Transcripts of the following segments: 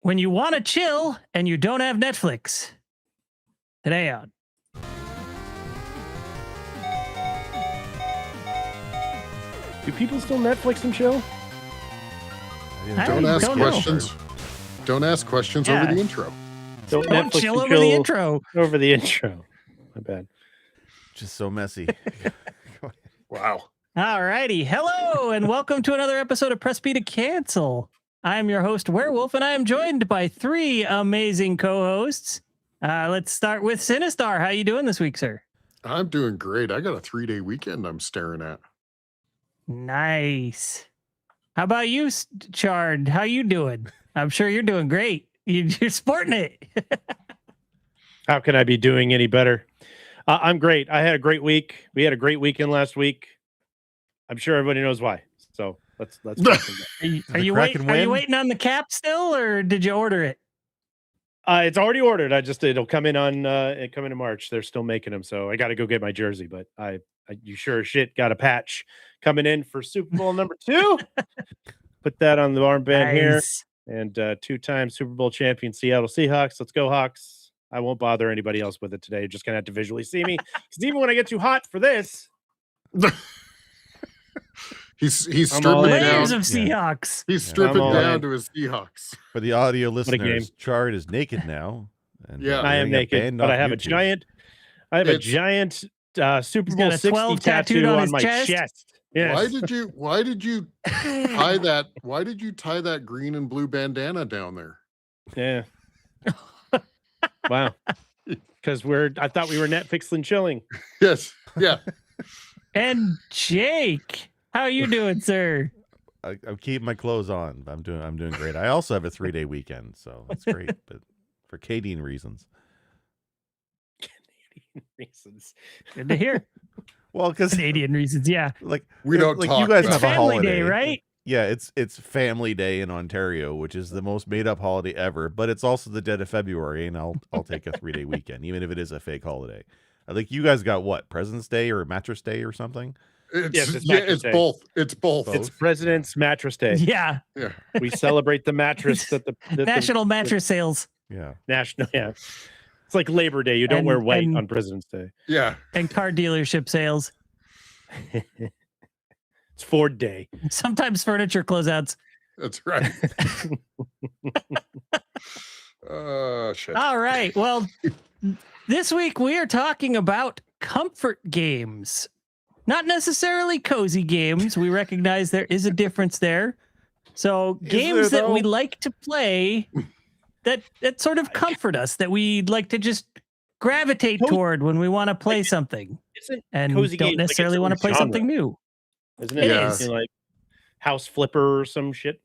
when you want to chill and you don't have Netflix. Today on. Do people still Netflix and chill? Don't ask questions. Don't ask questions over the intro. Don't Netflix chill over the intro. Over the intro. My bad. Just so messy. Wow. All righty. Hello, and welcome to another episode of Press B to Cancel. I'm your host, Werewolf, and I am joined by three amazing co-hosts. Let's start with Sinistar. How you doing this week, sir? I'm doing great. I got a 3-day weekend I'm staring at. Nice. How about you, Chard? How you doing? I'm sure you're doing great. You're sporting it. How can I be doing any better? I'm great. I had a great week. We had a great weekend last week. I'm sure everybody knows why. So let's. Are you waiting on the cap still, or did you order it? It's already ordered. It'll come in in March. They're still making them, so I got to go get my jersey. But you sure as shit got a patch coming in for Super Bowl number 2. Put that on the armband here. And 2-time Super Bowl champion Seattle Seahawks. Let's go Hawks. I won't bother anybody else with it today. You're just gonna have to visually see me, because even when I get too hot for this, he's stripping layers down of Seahawks. He's stripping down to his Seahawks. For the audio listeners, Chard is naked now. And, I am naked, but I have YouTube. a giant Super Bowl 60 tattoo on my chest. Yes. Why did you tie that? Why did you tie that green and blue bandana down there? Yeah. Wow. Because I thought we were Netflix and chilling. Yes. Yeah. And Jake, how are you doing, sir? I'm keeping my clothes on. I'm doing great. I also have a 3-day weekend, so that's great. But for Canadian reasons. Good to hear. Well, because Canadian reasons, yeah. Like we don't talk. You guys it's have family a holiday, day, right? Yeah, it's Family Day in Ontario, which is the most made-up holiday ever. But it's also the dead of February, and I'll take a 3-day weekend, even if it is a fake holiday. I think you guys got what, President's Day or Mattress Day or something? It's both. It's both. It's President's Mattress Day. Yeah. Yeah. We celebrate the mattress that the National Mattress Sales. Yeah. National. Yeah. It's like Labor Day. You don't wear white on President's Day. Yeah. And car dealership sales. It's Ford Day. Sometimes furniture closeouts. That's right. Shit. All right. Well, this week we are talking about comfort games. Not necessarily cozy games. We recognize there is a difference there. So games that we like to play that sort of comfort us, that we like to just gravitate toward when we want to play something, and don't necessarily want to play something new. Isn't it? It is. Like House Flipper or some shit.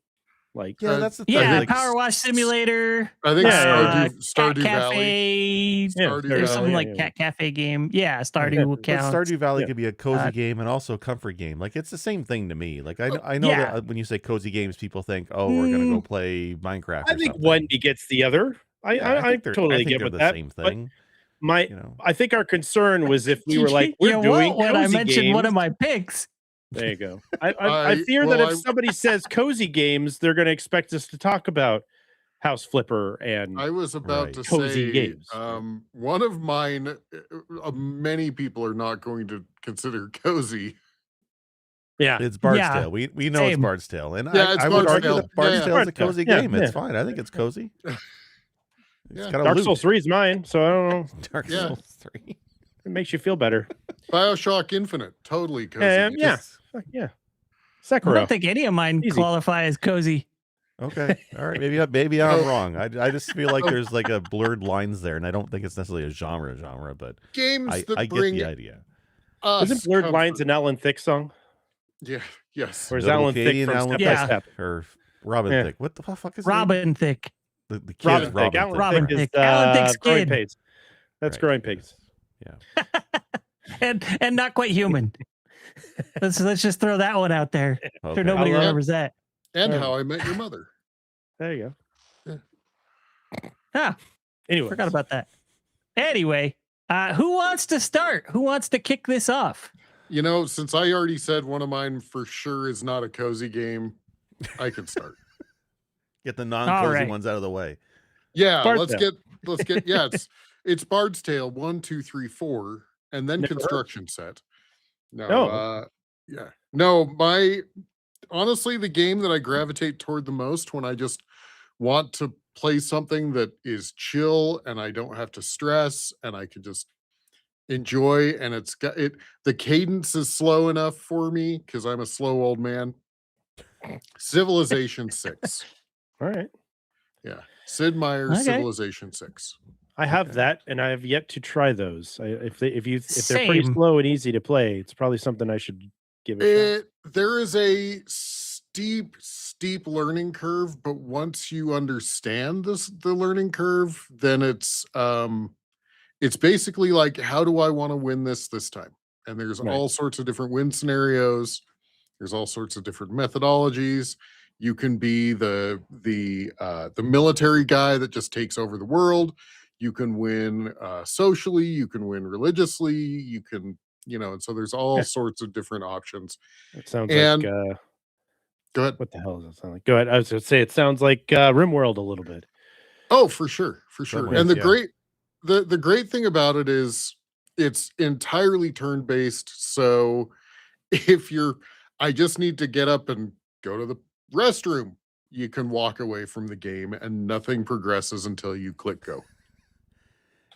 Like that's the thing. Yeah, like, Power Wash Simulator. I think Cat Stardew Cafe, Valley. There's something like Cat Cafe game. Yeah, Stardew counts. Stardew Valley could be a cozy game and also a comfort game. Like it's the same thing to me. Like I know that when you say cozy games, people think, oh, we're gonna go play Minecraft. I think one begets the other. I totally get with that. Same thing. I think our concern was if we were like, we're doing when I mentioned games. One of my picks. There you go. I fear that if somebody says cozy games, they're going to expect us to talk about House Flipper and I was about to cozy say games. One of mine, many people are not going to consider cozy. Yeah, it's Bard's Tale. We know it's Bard's Tale, and I would argue that Bard's Tale is a cozy game. It's fine. I think it's cozy. It's Dark Souls 3 is mine, so I don't know. Dark Souls 3. It makes you feel better. BioShock Infinite, totally cozy. Yeah. Sekiro. I don't think any of mine qualify as cozy. Okay, all right. Maybe I'm wrong. I just feel like there's like a blurred lines there, and I don't think it's necessarily a genre. But games I get the idea. Isn't Blurred Lines an Alan Thicke song? Yeah. Yes. Or is Alan Thicke from Step by Step? Or Robin Thicke? What the fuck is Robin Thicke? The kid Robin Thicke. Alan Thicke's Growing kid. Pains. That's Growing Pains. Yeah. and not quite human. Let's just throw that one out there. Okay. Sure nobody remembers that. And How I Met Your Mother. There you go. Anyway, forgot about that. Anyway, who wants to start? Who wants to kick this off? You know, since I already said one of mine for sure is not a cozy game, I could start. Get the non-cozy right. ones out of the way. Yeah, Bard's let's get yeah, it's Bard's Tale 1, 2, 3, 4, and then Never heard. construction set. No, Oh. yeah. No, my honestly, the game that I gravitate toward the most when I just want to play something that is chill and I don't have to stress and I can just enjoy, and it's got it the cadence is slow enough for me because I'm a slow old man. Civilization 6. All right. Yeah. Sid Meier's Okay. Civilization 6. I have Okay. that, and I have yet to try those. If they're pretty Same. slow and easy to play, it's probably something I should give a shot. There is a steep learning curve, but once you understand the learning curve, then it's basically like, how do I want to win this time? And there's Right. all sorts of different win scenarios. There's all sorts of different methodologies. You can be the military guy that just takes over the world. You can win socially. You can win religiously. You can, and so there's all Yeah. sorts of different options. It sounds And like go ahead. what the hell does that sound like? Go ahead. I was going to say it sounds like RimWorld a little bit. Oh, for sure. Some And ways, yeah. the great thing about it is it's entirely turn-based. So I just need to get up and go to the restroom, you can walk away from the game and nothing progresses until you click go.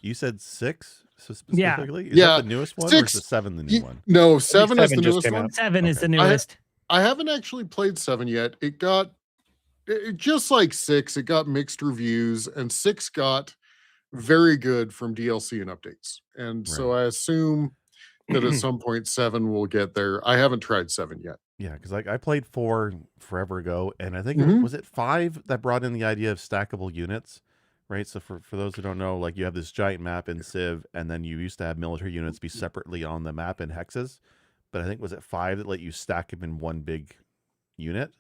You said 6 Yeah. specifically? Is Yeah. that the newest one or 6 is the 7 the new one? No, 7 is the 7 just newest came one. out. 7 is Okay. the newest. I haven't actually played 7 yet. It just like 6, it got mixed reviews, and 6 got very good from DLC and updates. And so I assume that at some point 7 will get there. I haven't tried 7 yet. Yeah, because I played 4 forever ago, and I think Mhm. was it 5 that brought in the idea of stackable units, right? So for those who don't know, like you have this giant map in Civ, and then you used to have military units be separately on the map in hexes. But I think was it 5 that let you stack them in one big unit?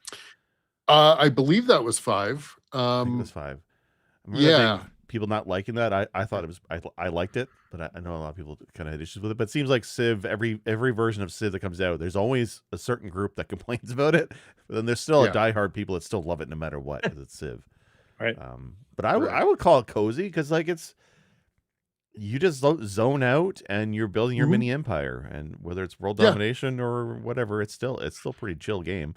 I believe that was 5. I think it was 5. I remember there Yeah. being people not liking that. I thought it was I liked it, but I know a lot of people kind of had issues with it. But it seems like Civ, every version of Civ that comes out, there's always a certain group that complains about it. But then there's still a diehard people that still love it no matter what, because it's Civ. Right. But I would call it cozy because like you just zone out and you're building your mini empire, and whether it's world domination or whatever, it's still pretty chill game.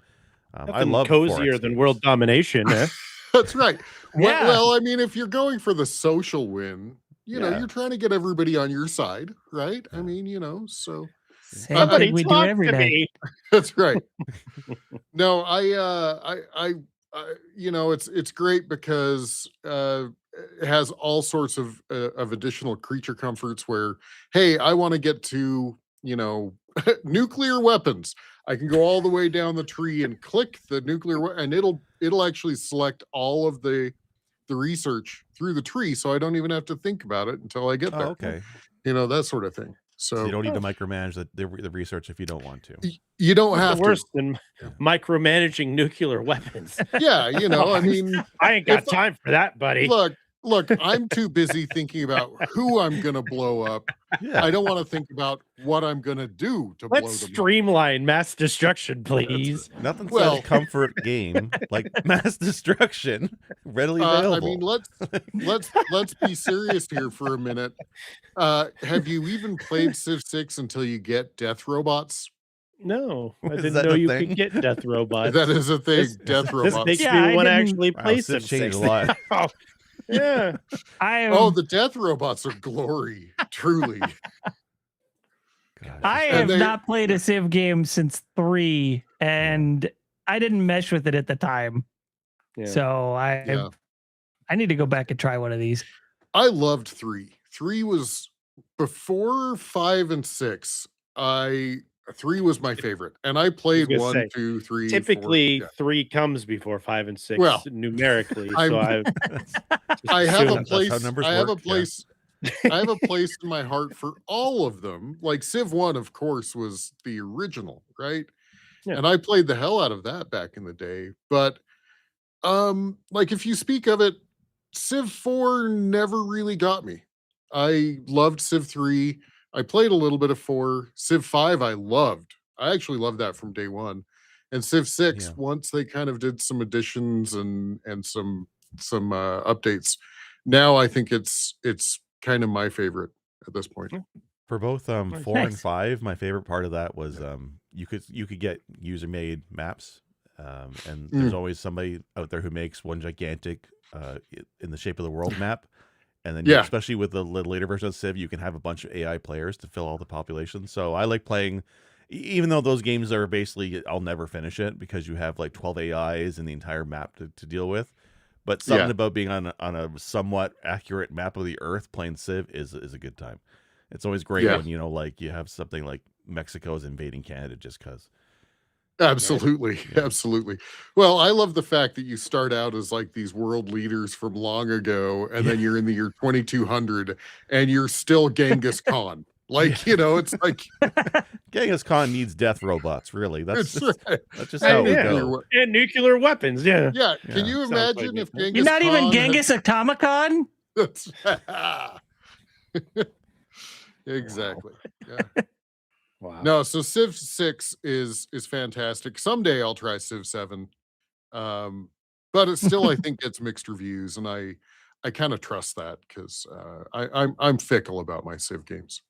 I Nothing love cozier 4X than games. world domination. Eh? That's right. Yeah. Well, I mean, if you're going for the social win, Yeah. you're trying to get everybody on your side, right? I mean, so Same Somebody thing we do talk every to day. me. that's right. No, I it's great because it has all sorts of additional creature comforts where, hey, I want to get to, nuclear weapons. I can go all the way down the tree and click the and it'll actually select all of the research through the tree, so I don't even have to think about it until I get there. Oh, okay. That sort of thing. So So you don't need to micromanage the research if you don't want to. you don't What's have the worst to. than micromanaging nuclear weapens? Yeah, I mean, I ain't got If- time for that, buddy. look, I'm too busy thinking about who I'm gonna blow up. Yeah. I don't want to think about what I'm gonna do to blow Let's them up. streamline mass destruction, please. Nothing Well- says comfort game like mass destruction readily I available. mean, let's be serious here for a minute. Have you even played Civ 6 until you get death robots? No, I Is didn't that know a you thing? could get death robots. That is a thing. This- Death This robots. makes Yeah, I me want to didn't- actually Wow, play Civ Civ changed 6. a lot. Oh, yeah. I am, Oh, the death robots are glory, truly. Gosh, I And have they- not played a Civ game since 3, and I didn't mesh with it at the time. Yeah. So Yeah. I need to go back and try one of these. I loved 3. 3 was before 5 and 6. 3 was my favorite, and I played gonna 1, say, 2, 3. 4, Typically, yeah. 3 comes before 5 and 6 Well, numerically. So I'm- I have a assumed. That's place. how numbers I have a work, yeah. place. I have a place in my heart for all of them. Like Civ 1, of course, was the original, right? Yeah. And I played the hell out of that back in the day. But like if you speak of it, Civ 4 never really got me. I loved Civ 3. I played a little bit of 4. Civ 5 I loved. I actually loved that from day one. And Civ 6, Yeah. once they kind of did some additions and some updates, now I think it's kind of my favorite at this point. For both 4 and Nice. 5, my favorite part of that was you could get user made maps, and there's always somebody out there who makes one gigantic in the shape of the world map, and then Yeah. especially with the later version of Civ, you can have a bunch of AI players to fill all the population. So I like playing, even though those games are basically I'll never finish it because you have like 12 AIs in the entire map to deal with. But something Yeah. about being on a somewhat accurate map of the Earth playing Civ is a good time. It's always great Yeah. when like you have something like Mexico's invading Canada just because. Absolutely. Yeah. Absolutely. Well, I love the fact that you start out as like these world leaders from long ago, and then you're in the year 2200 and you're still Genghis Khan. Like, it's like Genghis Khan needs death robots, really. That's it's right. that's just And how it would nuclear go. we- And nuclear weapons. Yeah. Yeah. Yeah. Can you Sounds like imagine it. if Genghis You're not even Khan had- Genghis Atomicon? Exactly. Yeah. Wow. No, so Civ 6 is fantastic. Someday I'll try Civ 7. But it still I think gets mixed reviews, and I kind of trust that because I'm fickle about my Civ games.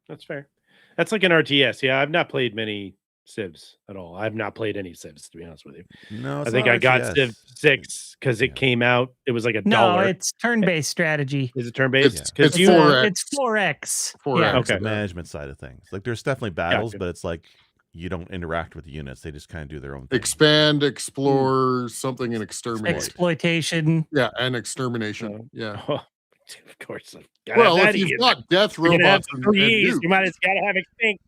That's fair. That's like an RTS. Yeah, I've not played many Civs at all. I've not played any Civs, to be honest with you. No, it's I think not I got RTS. Civ 6 because it Yeah. came out. It was like $1. No, it's turn-based strategy. Is it turn-based? It's- Because it's you 4X. It's 4X. 4X. Yeah. It's the Okay. management side of things. Like there's definitely battles, Gotcha. but it's like you don't interact with the units. They just kind of do their own thing. Expand, explore, something, and exterminate. Exploitation. Yeah, and extermination. Oh. Yeah. Oh, of course. Gotta Well, have if that you've either. got death You're gonna have robots and 3Es, you nukes, might have got to have extinct.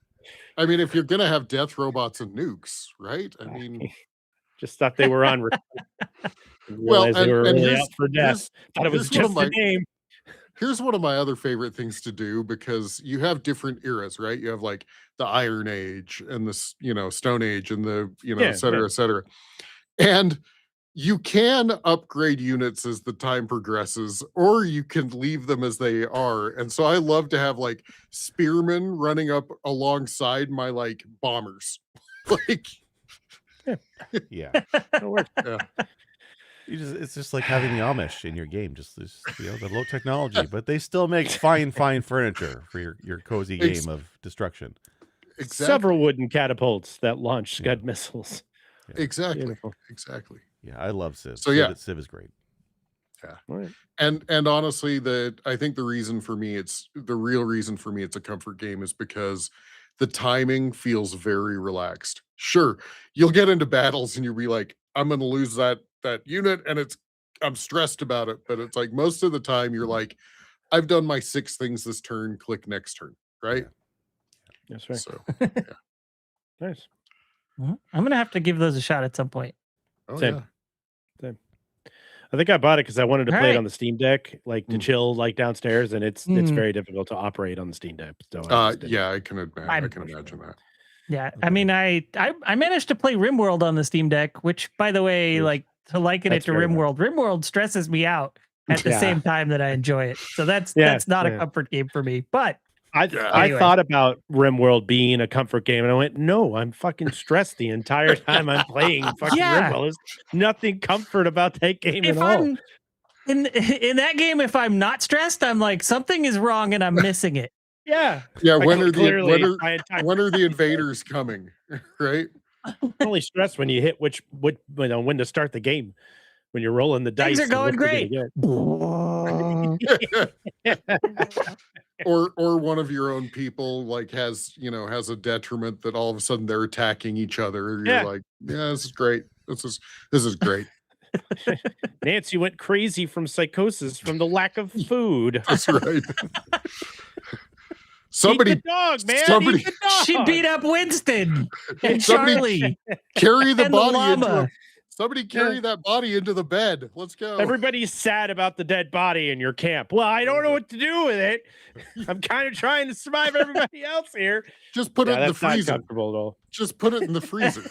I mean, if you're gonna have death robots and nukes, right? I mean, Just thought they were on. Well, Realized they were and really here's- out for death. Thought it was here's one of just a my- name. here's one of my other favorite things to do because you have different eras, right? You have like the Iron Age and the Stone Age and the Yeah, et cetera, yeah. et cetera. And you can upgrade units as the time progresses, or you can leave them as they are. And so I love to have like spearmen running up alongside my like bombers. Like, Yeah. It'll work. It's just like having the Amish in your game, just the low technology, but they still make fine furniture for your cozy Ex- game of destruction. exactly. Several wooden catapults that launch Yeah. Scud missiles. Exactly. Beautiful. Exactly. Yeah, I love Civ. So, yeah. Civ is great. All right. And honestly, I think the real reason for me it's a comfort game is because the timing feels very relaxed. Sure, you'll get into battles and you'll be like, I'm gonna lose that unit, and I'm stressed about it. But it's like most of the time you're like, I've done my 6 things this turn, click next turn, right? That's right. So Nice. I'm gonna have to give those a shot at some point. Same. yeah. I think I bought it because I wanted to All play it right. on the Steam Deck, like to Mm. chill, like downstairs, and it's Mm. very difficult to operate on the Steam Deck. So I just didn't. Yeah, I can imagine I'm- that. Yeah, I mean, I managed to play RimWorld on the Steam Deck, which, by the way, Yes. like to liken That's it to very nice. RimWorld stresses me out at the Yeah. same time that I enjoy it. So that's Yeah, not a yeah. comfort game for me. But I Anyway. thought about RimWorld being a comfort game, and I went, no, I'm fucking stressed the entire time I'm playing fucking Yeah. RimWorld. There's nothing comfort about that game if at all. I'm in that game, if I'm not stressed, I'm like something is wrong and I'm missing it. Yeah. Yeah, I when are clearly, the my entire- when are the invaders coming? Right? I'm only stressed when you hit when to start the game. When you're rolling the dice. Things are and going what you're great. gonna get. or one of your own people like has a detriment that all of a sudden they're attacking each other. You're Yeah. like, yeah, this is great. This is great. Nancy went crazy from psychosis from the lack of food. That's right. Eat Somebody the dog, man. somebody- Eat the dog. She beat up Winston and Somebody- Charlie carry the and the body into llama. somebody carry that body into the bed. Let's go. Everybody's sad about the dead body in your camp. Well, I don't know what to do with it. I'm kind of trying to survive everybody else here. Just put it in the That's not freezer. comfortable at all. Just put it in the freezer.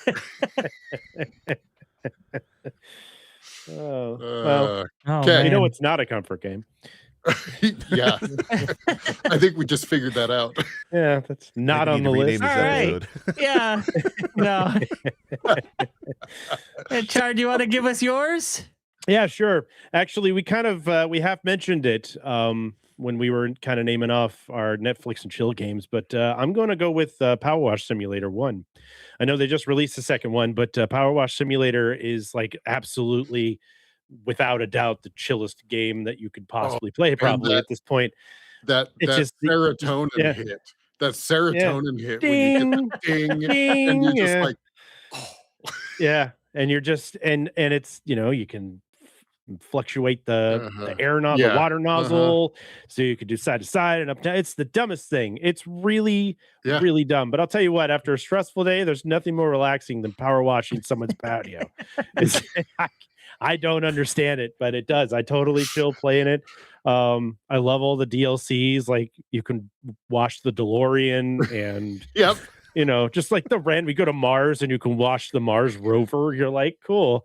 Oh, well, Oh, Okay. you know man. it's not a comfort game. Yeah, I think we just figured that out. Yeah, that's not I on need the to list. rename this All right. episode. Yeah. No. Hey, Char, do you want to give us yours? Yeah, sure. Actually, we kind of we have mentioned it when we were kind of naming off our Netflix and chill games, but I'm going to go with Power Wash Simulator 1. I know they just released the second one, but Power Wash Simulator is like absolutely, without a doubt, the chillest game that you could possibly play. Probably that- at this point, That it's just serotonin yeah. hit. That serotonin hit when you get Ding, that ding, and you're just yeah. like, oh. Yeah, and you're just and it's you can fluctuate the air the Yeah. water nozzle, so you could do side to side and up down. It's the dumbest thing. It's really Yeah. really dumb. But I'll tell you what, after a stressful day, there's nothing more relaxing than power washing someone's patio. I don't understand it, but it does. I totally chill playing it. I love all the DLCs. Like you can wash the DeLorean and Yep. just like we go to Mars and you can wash the Mars rover. You're like, cool.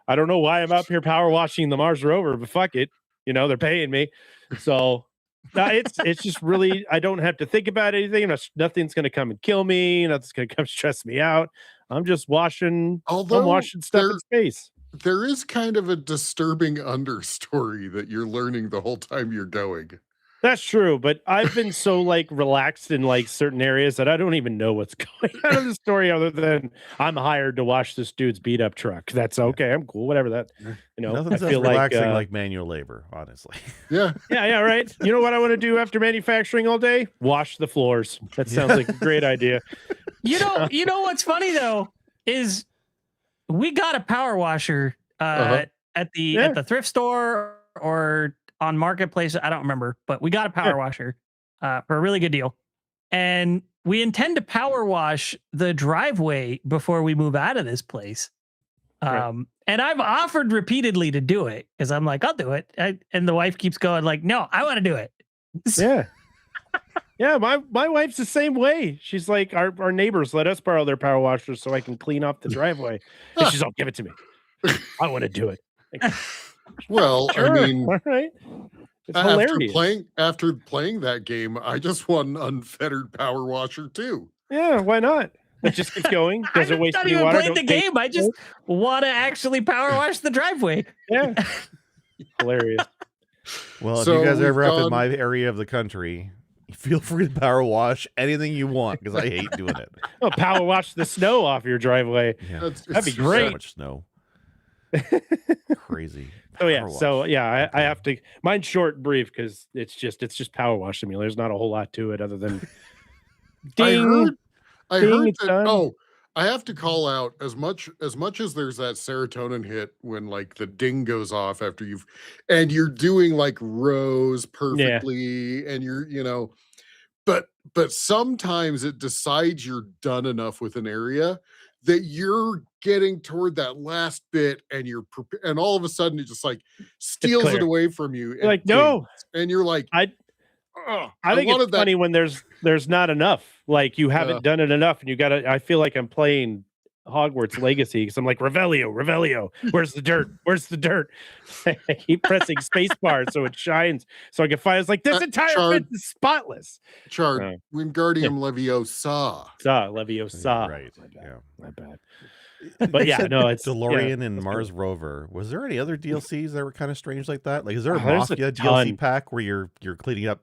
I don't know why I'm up here power washing the Mars rover, but fuck it. They're paying me. So it's just really, I don't have to think about anything. Nothing's going to come and kill me. Nothing's going to come stress me out. I'm just washing stuff in space. There is kind of a disturbing understory that you're learning the whole time you're going. That's true, but I've been so relaxed in certain areas that I don't even know what's going on in the story other than I'm hired to wash this dude's beat up truck. That's okay. I'm cool. Whatever that, Nothing's I as feel relaxing like manual labor, honestly. Yeah. Yeah, right. You know what I want to do after manufacturing all day? Wash the floors. That sounds like a great idea. You know what's funny though is we got a power washer at the thrift store or on Marketplace. I don't remember, but we got a power washer for a really good deal. And we intend to power wash the driveway before we move out of this place. And I've offered repeatedly to do it because I'm like, I'll do it. And the wife keeps going like, no, I want to do it. Yeah. Yeah, my wife's the same way. She's like, our neighbors let us borrow their power washers so I can clean off the driveway. And she's like, give it to me. I want to do it. Like, Well, sure. I mean, all right. It's hilarious. After playing that game, I just want an unfettered power washer too. Yeah, why not? It just keeps going. Doesn't waste not any even water. played the game. I just want to actually power wash the driveway. Yeah. Hilarious. Well, if So you guys are ever we've up in gone- my area of the country, feel free to power wash anything you want because I hate doing it. Oh, power wash the snow off your driveway. Yeah. That'd be it's great. So much snow. Crazy. Oh yeah. Power wash. So yeah, I have to. Mine's short and brief because it's just power wash simulator. There's not a whole lot to it other than. Ding. I Ding, heard it's that. done. Oh, I have to call out as much as there's that serotonin hit when the ding goes off after you're doing rows perfectly and but sometimes it decides you're done enough with an area that you're getting toward that last bit and and all of a sudden it just steals it clear. away from you. You're like, no. And you're like, I think it's funny when there's not enough. Like you haven't done it enough, and you gotta. I feel like I'm playing Hogwarts Legacy because I'm like Revelio. Where's the dirt? Where's the dirt? I keep pressing spacebar so it shines, so I can find. It's like this entire Chard, fence is spotless. Chard, Wingardium Leviosa. Leviosa. Right. Yeah, my bad. But yeah, no, it's DeLorean and Mars rover. Was there any other DLCs that were kind of strange like that? Like, is there a there's a Mafia ton. DLC pack where you're cleaning up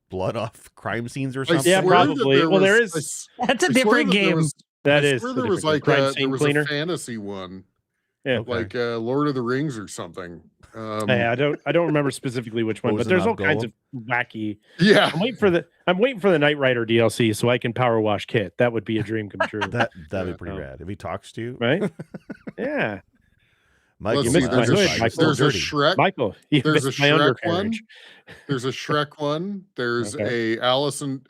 blood off crime scenes or something? Yeah, probably. Well, there is. That's a different game. There was a fantasy one. Yeah, Lord of the Rings or something. I don't remember specifically which one, but there's all kinds of wacky. Yeah, I'm waiting for the Knight Rider DLC so I can power wash Kit. That would be a dream come true. That'd be pretty rad if he talks to you, right? Yeah. Mike, There's a Shrek. Michael, there's a Shrek one. There's a Shrek one. There's a Alice in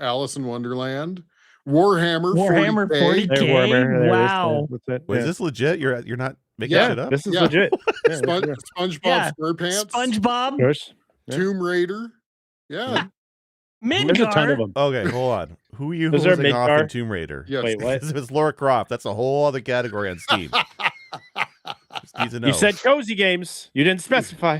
Wonderland. Warhammer 40K. Wow. Wait, is this legit? You're not making shit up? This is legit. SpongeBob SquarePants. SpongeBob. Tomb Raider. Yeah. There's a ton of Midgard. them. Okay, hold on. Who are you Is there hosing off in Midgard? Tomb Raider? Yes. Wait, what? If it's Laura Croft, that's a whole other category on Steam. Just need to know. You said cozy games. You didn't specify.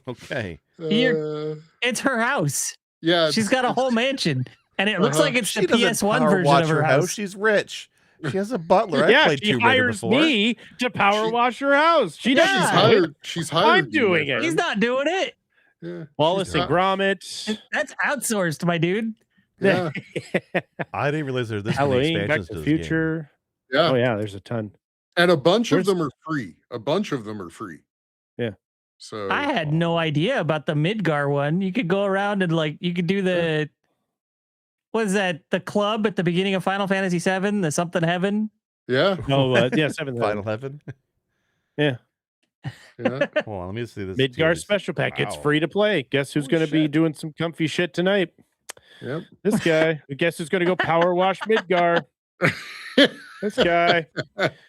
Okay. It's her house. Yeah, She's got a whole mansion, and it looks Uh-huh. like it's She the doesn't PS1 power version watch of her house. house. She's rich. She has a butler. I Yeah, played she Tomb Raider hires before. me to power She- wash her house. She Yeah. doesn't she's do it. hired. She's hired. I'm you, my doing it. friend. He's not doing it. Yeah, Wallace she's and hi- Gromit. That's outsourced, my dude. Yeah, I didn't realize there were this many Halloween, Back expansions to to the this game. Future. yeah. Oh yeah, there's a ton. And a bunch Where's- of them are free. A bunch of them are free. Yeah. So I had no idea about the Midgar one. You could go around and you could do the what is that? The club at the beginning of Final Fantasy VII, the something heaven. yeah, Oh yeah, seventh Final Heaven. yeah. Hold on, let me see this. Midgar series. special pack. It's Wow. free to play. Guess who's Holy going to be shit. doing some comfy shit tonight? Yep. This guy. Guess who's going to go power wash Midgar? This guy.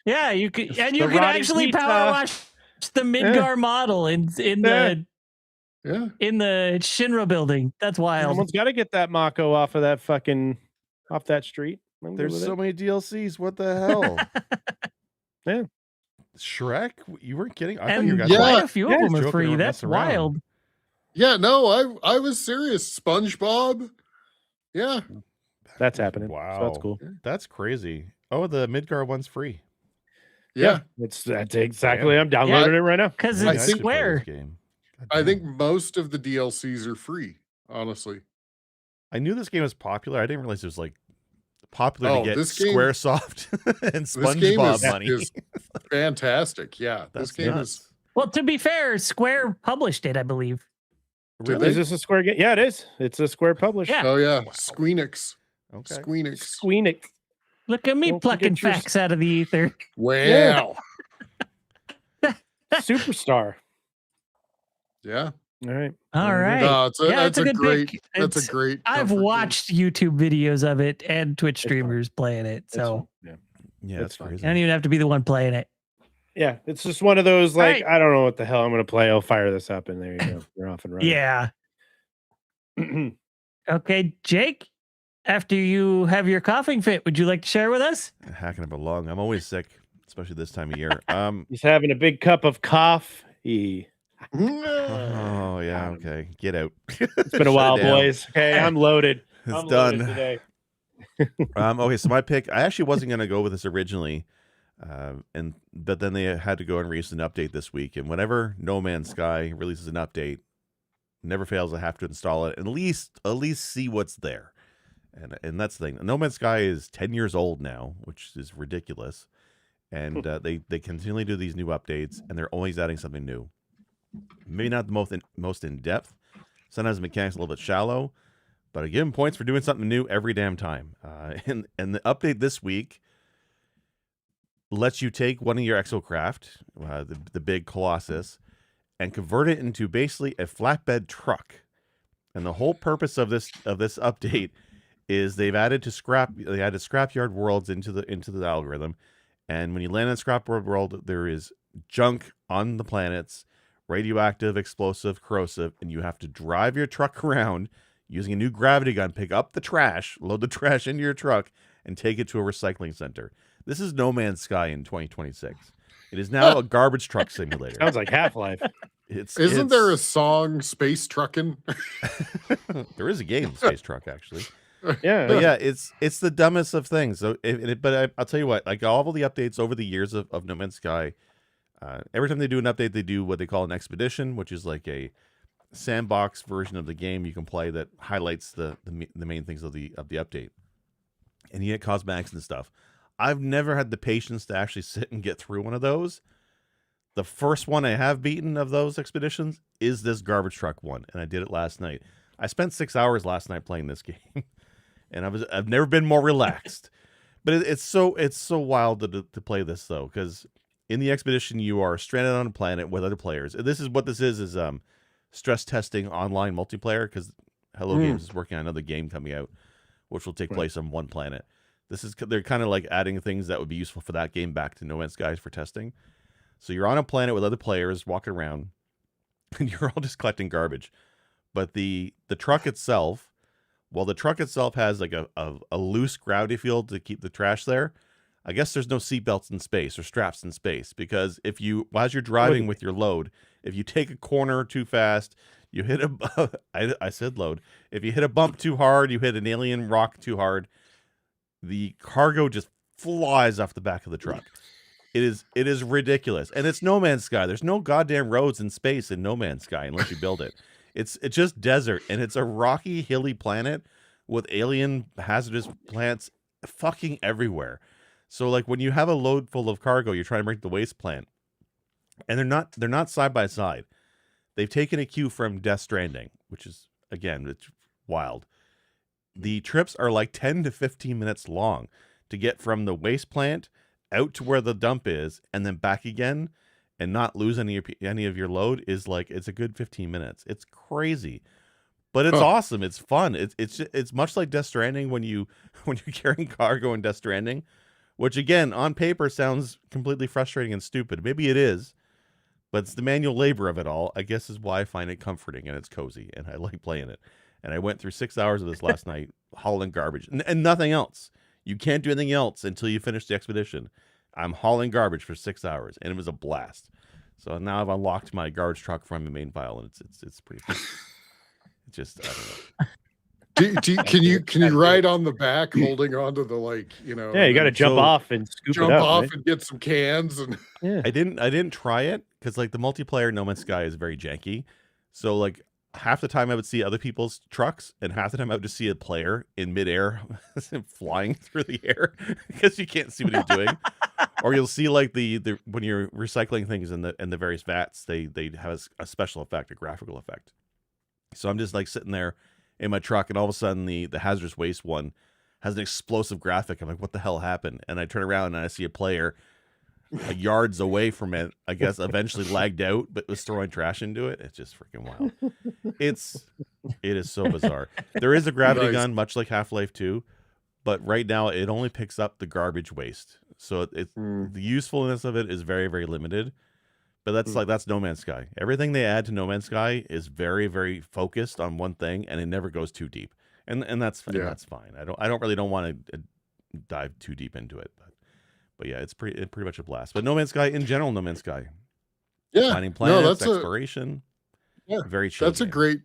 Yeah, you could, and The you could rotting actually pizza. power wash the Midgar model in Yeah. Yeah. the Shinra building. That's wild. Someone's got to get that Mako off of that off that street. I'm good There's with so it. many DLCs. What the hell? Yeah. Shrek? You weren't kidding? I thought And you were Yeah. quite a few Yeah, of them joking are free. around, That's messing around. wild. Yeah, no, I was serious. SpongeBob. Yeah. That's happening. Wow. So that's cool. That's crazy. Oh, the Midgar one's free. Yeah. That's exactly. I'm downloading it right now. Because I it's think- Square. Game. God I damn. think most of the DLCs are free, honestly. I knew this game was popular. I didn't realize it was like popular Oh, to get this game- SquareSoft and This game SpongeBob money. is fantastic. Yeah. That's This game nuts. is Well, to be fair, Square published it, I believe. Did Really? Is this a Square game? Yeah, it is. It's a Square published. Yeah. oh yeah. Squeenix. Okay. Squeenix. Squeenix. Look at me Don't plucking forget your- facts out of the ether. Wow. Superstar. Yeah. All right. All right. No, it's a, Yeah, that's it's a a good great pick. that's It's- a great I've comfort game. watched YouTube videos of it and Twitch fun. streamers playing it. It's So fun. Yeah, That's that's fine. crazy. I don't even have to be the one playing it. Yeah, it's just one of those like Right. I don't know what the hell I'm going to play. I'll fire this up and there you go. You're off and running. Yeah. Okay, Jake, after you have your coughing fit, would you like to share with us? Hacking up a lung. I'm always sick, especially this time of year. He's having a big cup of coffee. Oh yeah, okay. Get out. It's been a while, boys. Okay, I'm loaded. It's I'm loaded done. today. Okay, so my pick, I actually wasn't gonna go with this originally. But then they had to go and release an update this week. And whenever No Man's Sky releases an update, never fails, I have to install it and at least see what's there. And that's the thing. No Man's Sky is 10 years old now, which is ridiculous. And they continually do these new updates, and they're always adding something new. Maybe not the most in depth. Sometimes the mechanics a little bit shallow, but I give them points for doing something new every damn time. And the update this week lets you take one of your exocraft, the big Colossus, and convert it into basically a flatbed truck. And the whole purpose of this update is they added scrapyard worlds into the algorithm. And when you land in scrapyard world, there is junk on the planets, radioactive, explosive, corrosive, and you have to drive your truck around using a new gravity gun, pick up the trash, load the trash into your truck, and take it to a recycling center. This is No Man's Sky in 2026. It is now a garbage truck simulator. Sounds like Half-Life. Isn't there a song Space Truckin'? There is a game, Space Truck, actually. Yeah. But yeah, it's the dumbest of things. So, I'll tell you what, like all of the updates over the years of No Man's Sky, every time they do an update, they do what they call an expedition, which is like a sandbox version of the game you can play that highlights the main things of the update, and you get cosmetics and stuff. I've never had the patience to actually sit and get through one of those. The first one I have beaten of those expeditions is this garbage truck one, and I did it last night. I spent 6 hours last night playing this game, and I've never been more relaxed. But it's so wild to play this though, because in the expedition you are stranded on a planet with other players. This is what this is stress testing online multiplayer, because Hello Games is working on another game coming out, which will take place on one planet. They're kind of like adding things that would be useful for that game back to No Man's Sky for testing. So you're on a planet with other players walking around, and you're all just collecting garbage. But the truck itself, well, the truck itself has like a loose gravity field to keep the trash there. I guess there's no seatbelts in space or straps in space, because as you're driving with your load, if you take a corner too fast, You hit a I said load. If you hit a bump too hard, you hit an alien rock too hard, the cargo just flies off the back of the truck. It is ridiculous. And it's No Man's Sky. There's no goddamn roads in space in No Man's Sky unless you build it. It's just desert, and it's a rocky, hilly planet with alien hazardous plants fucking everywhere. So like when you have a load full of cargo, you're trying to break the waste plant, and they're not side by side. They've taken a cue from Death Stranding, which is, again, it's wild. The trips are like 10 to 15 minutes long to get from the waste plant out to where the dump is and then back again and not lose any of your load is like, it's a good 15 minutes. It's crazy, but it's awesome. It's fun. It's much like Death Stranding when you're carrying cargo in Death Stranding, which again, on paper sounds completely frustrating and stupid. Maybe it is. But it's the manual labor of it all, I guess, is why I find it comforting and it's cozy and I like playing it. And I went through 6 hours of this last night, hauling garbage and nothing else. You can't do anything else until you finish the expedition. I'm hauling garbage for 6 hours and it was a blast. So now I've unlocked my garbage truck from the main file and it's pretty cool. It's just, I don't know. Can you ride on the back holding onto the, like, you know? Yeah, you got to jump off and scoop it up, right? and get some cans and. Yeah. I didn't try it because like the multiplayer No Man's Sky is very janky. So like half the time I would see other people's trucks and half the time I would just see a player in midair flying through the air because you can't see what he's doing. Or you'll see like the when you're recycling things in the various vats, they have a special effect, a graphical effect. So I'm just like sitting there in my truck and all of a sudden the hazardous waste one has an explosive graphic. I'm like, what the hell happened? And I turn around and I see a player yards away from it, I guess eventually lagged out, but was throwing trash into it. It's just freaking wild. It is so bizarre. There is a gravity gun, much like Half-Life 2, but right now it only picks up the garbage waste. So the usefulness of it is very, very limited. But that's No Man's Sky. Everything they add to No Man's Sky is very, very focused on one thing, and it never goes too deep. And that's fine. I don't want to dive too deep into it, but yeah, it's pretty much a blast. But No Man's Sky in general, No Man's Sky, finding planets, exploration, very chill. That's a great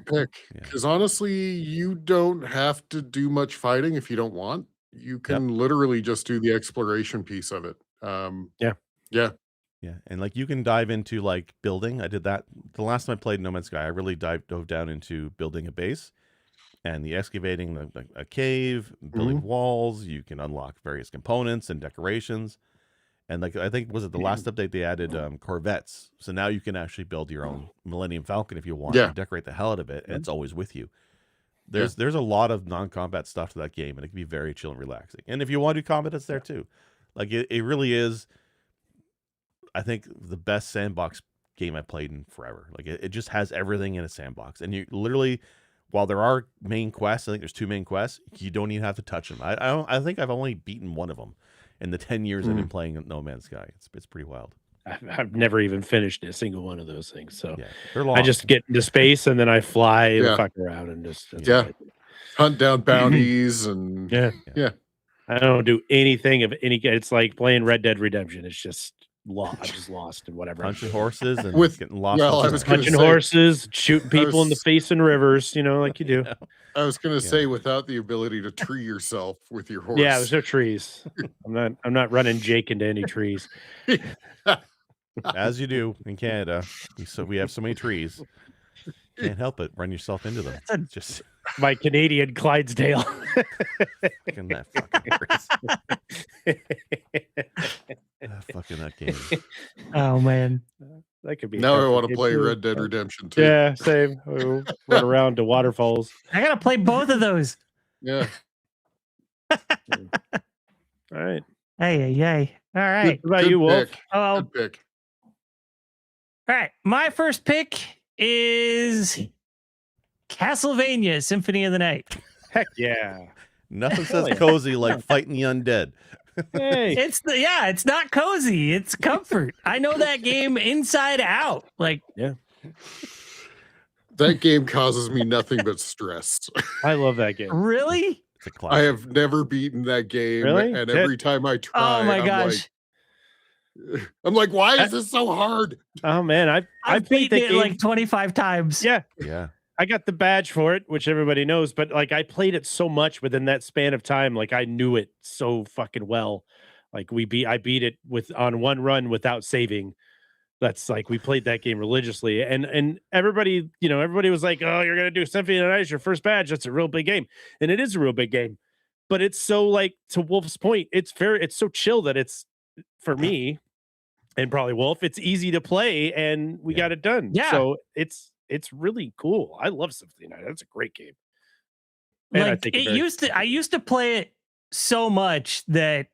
pick because honestly, you don't have to do much fighting if you don't want. You can literally just do the exploration piece of it. Yeah, and like you can dive into like building. I did that the last time I played No Man's Sky. I really dove down into building a base and the excavating a cave, building walls. You can unlock various components and decorations. And like I think was it the last update they added Corvettes. So now you can actually build your own Millennium Falcon if you want and decorate the hell out of it, and it's always with you. There's a lot of non-combat stuff to that game, and it can be very chill and relaxing. And if you want to do combat, it's there too. Like it really is. I think the best sandbox game I played in forever. Like it just has everything in a sandbox, and you literally, while there are main quests, I think there's 2 main quests. You don't even have to touch them. I think I've only beaten one of them in the 10 years I've been playing No Man's Sky. It's pretty wild. I've never even finished a single one of those things. So they're long. I just get into space and then I fly the fuck around and just hunt down bounties and I don't do anything of any. It's like playing Red Dead Redemption. It's just I'm just lost and whatever. Punching horses and getting lost. Well, I was punching horses, shooting people in the face in rivers, like you do. I was going to say without the ability to tree yourself with your horse. Yeah, there's no trees. I'm not running Jake into any trees. As you do in Canada. So we have so many trees. Can't help it. Run yourself into them. Just my Canadian Clydesdale. Fucking that fucking horse. Fucking that game. Oh man, that could be. Now I want to play Red Dead Redemption 2. Yeah, same. We'll run around to waterfalls. I gotta play both of those. Yeah. All right. Hey. All right. What about you, Wolf? Oh, Good pick. All right. My first pick is Castlevania Symphony of the Night. Heck yeah. Nothing says cozy like fighting the undead. Hey. It's not cozy. It's comfort. I know that game inside out. Like, that game causes me nothing but stress. I love that game. Really? It's a classic. I have never beaten that game. Really? And every time I try, Oh my I'm gosh. like, I'm like, why is this so hard? Oh man, I've played beaten that it game like 25 times. Yeah, Yeah. I got the badge for it, which everybody knows, but like I played it so much within that span of time, like I knew it so fucking well. Like I beat it on one run without saving. That's like we played that game religiously, and everybody, everybody was like, "Oh, you're gonna do Symphony of the Night, your first badge. That's a real big game," and it is a real big game. But it's so like to Wolf's point, it's so chill that it's for me and probably Wolf. It's easy to play, and we got it done. Yeah. So it's really cool. I love Symphony of the Night. That's a great game. And I Like think I used to play it so much that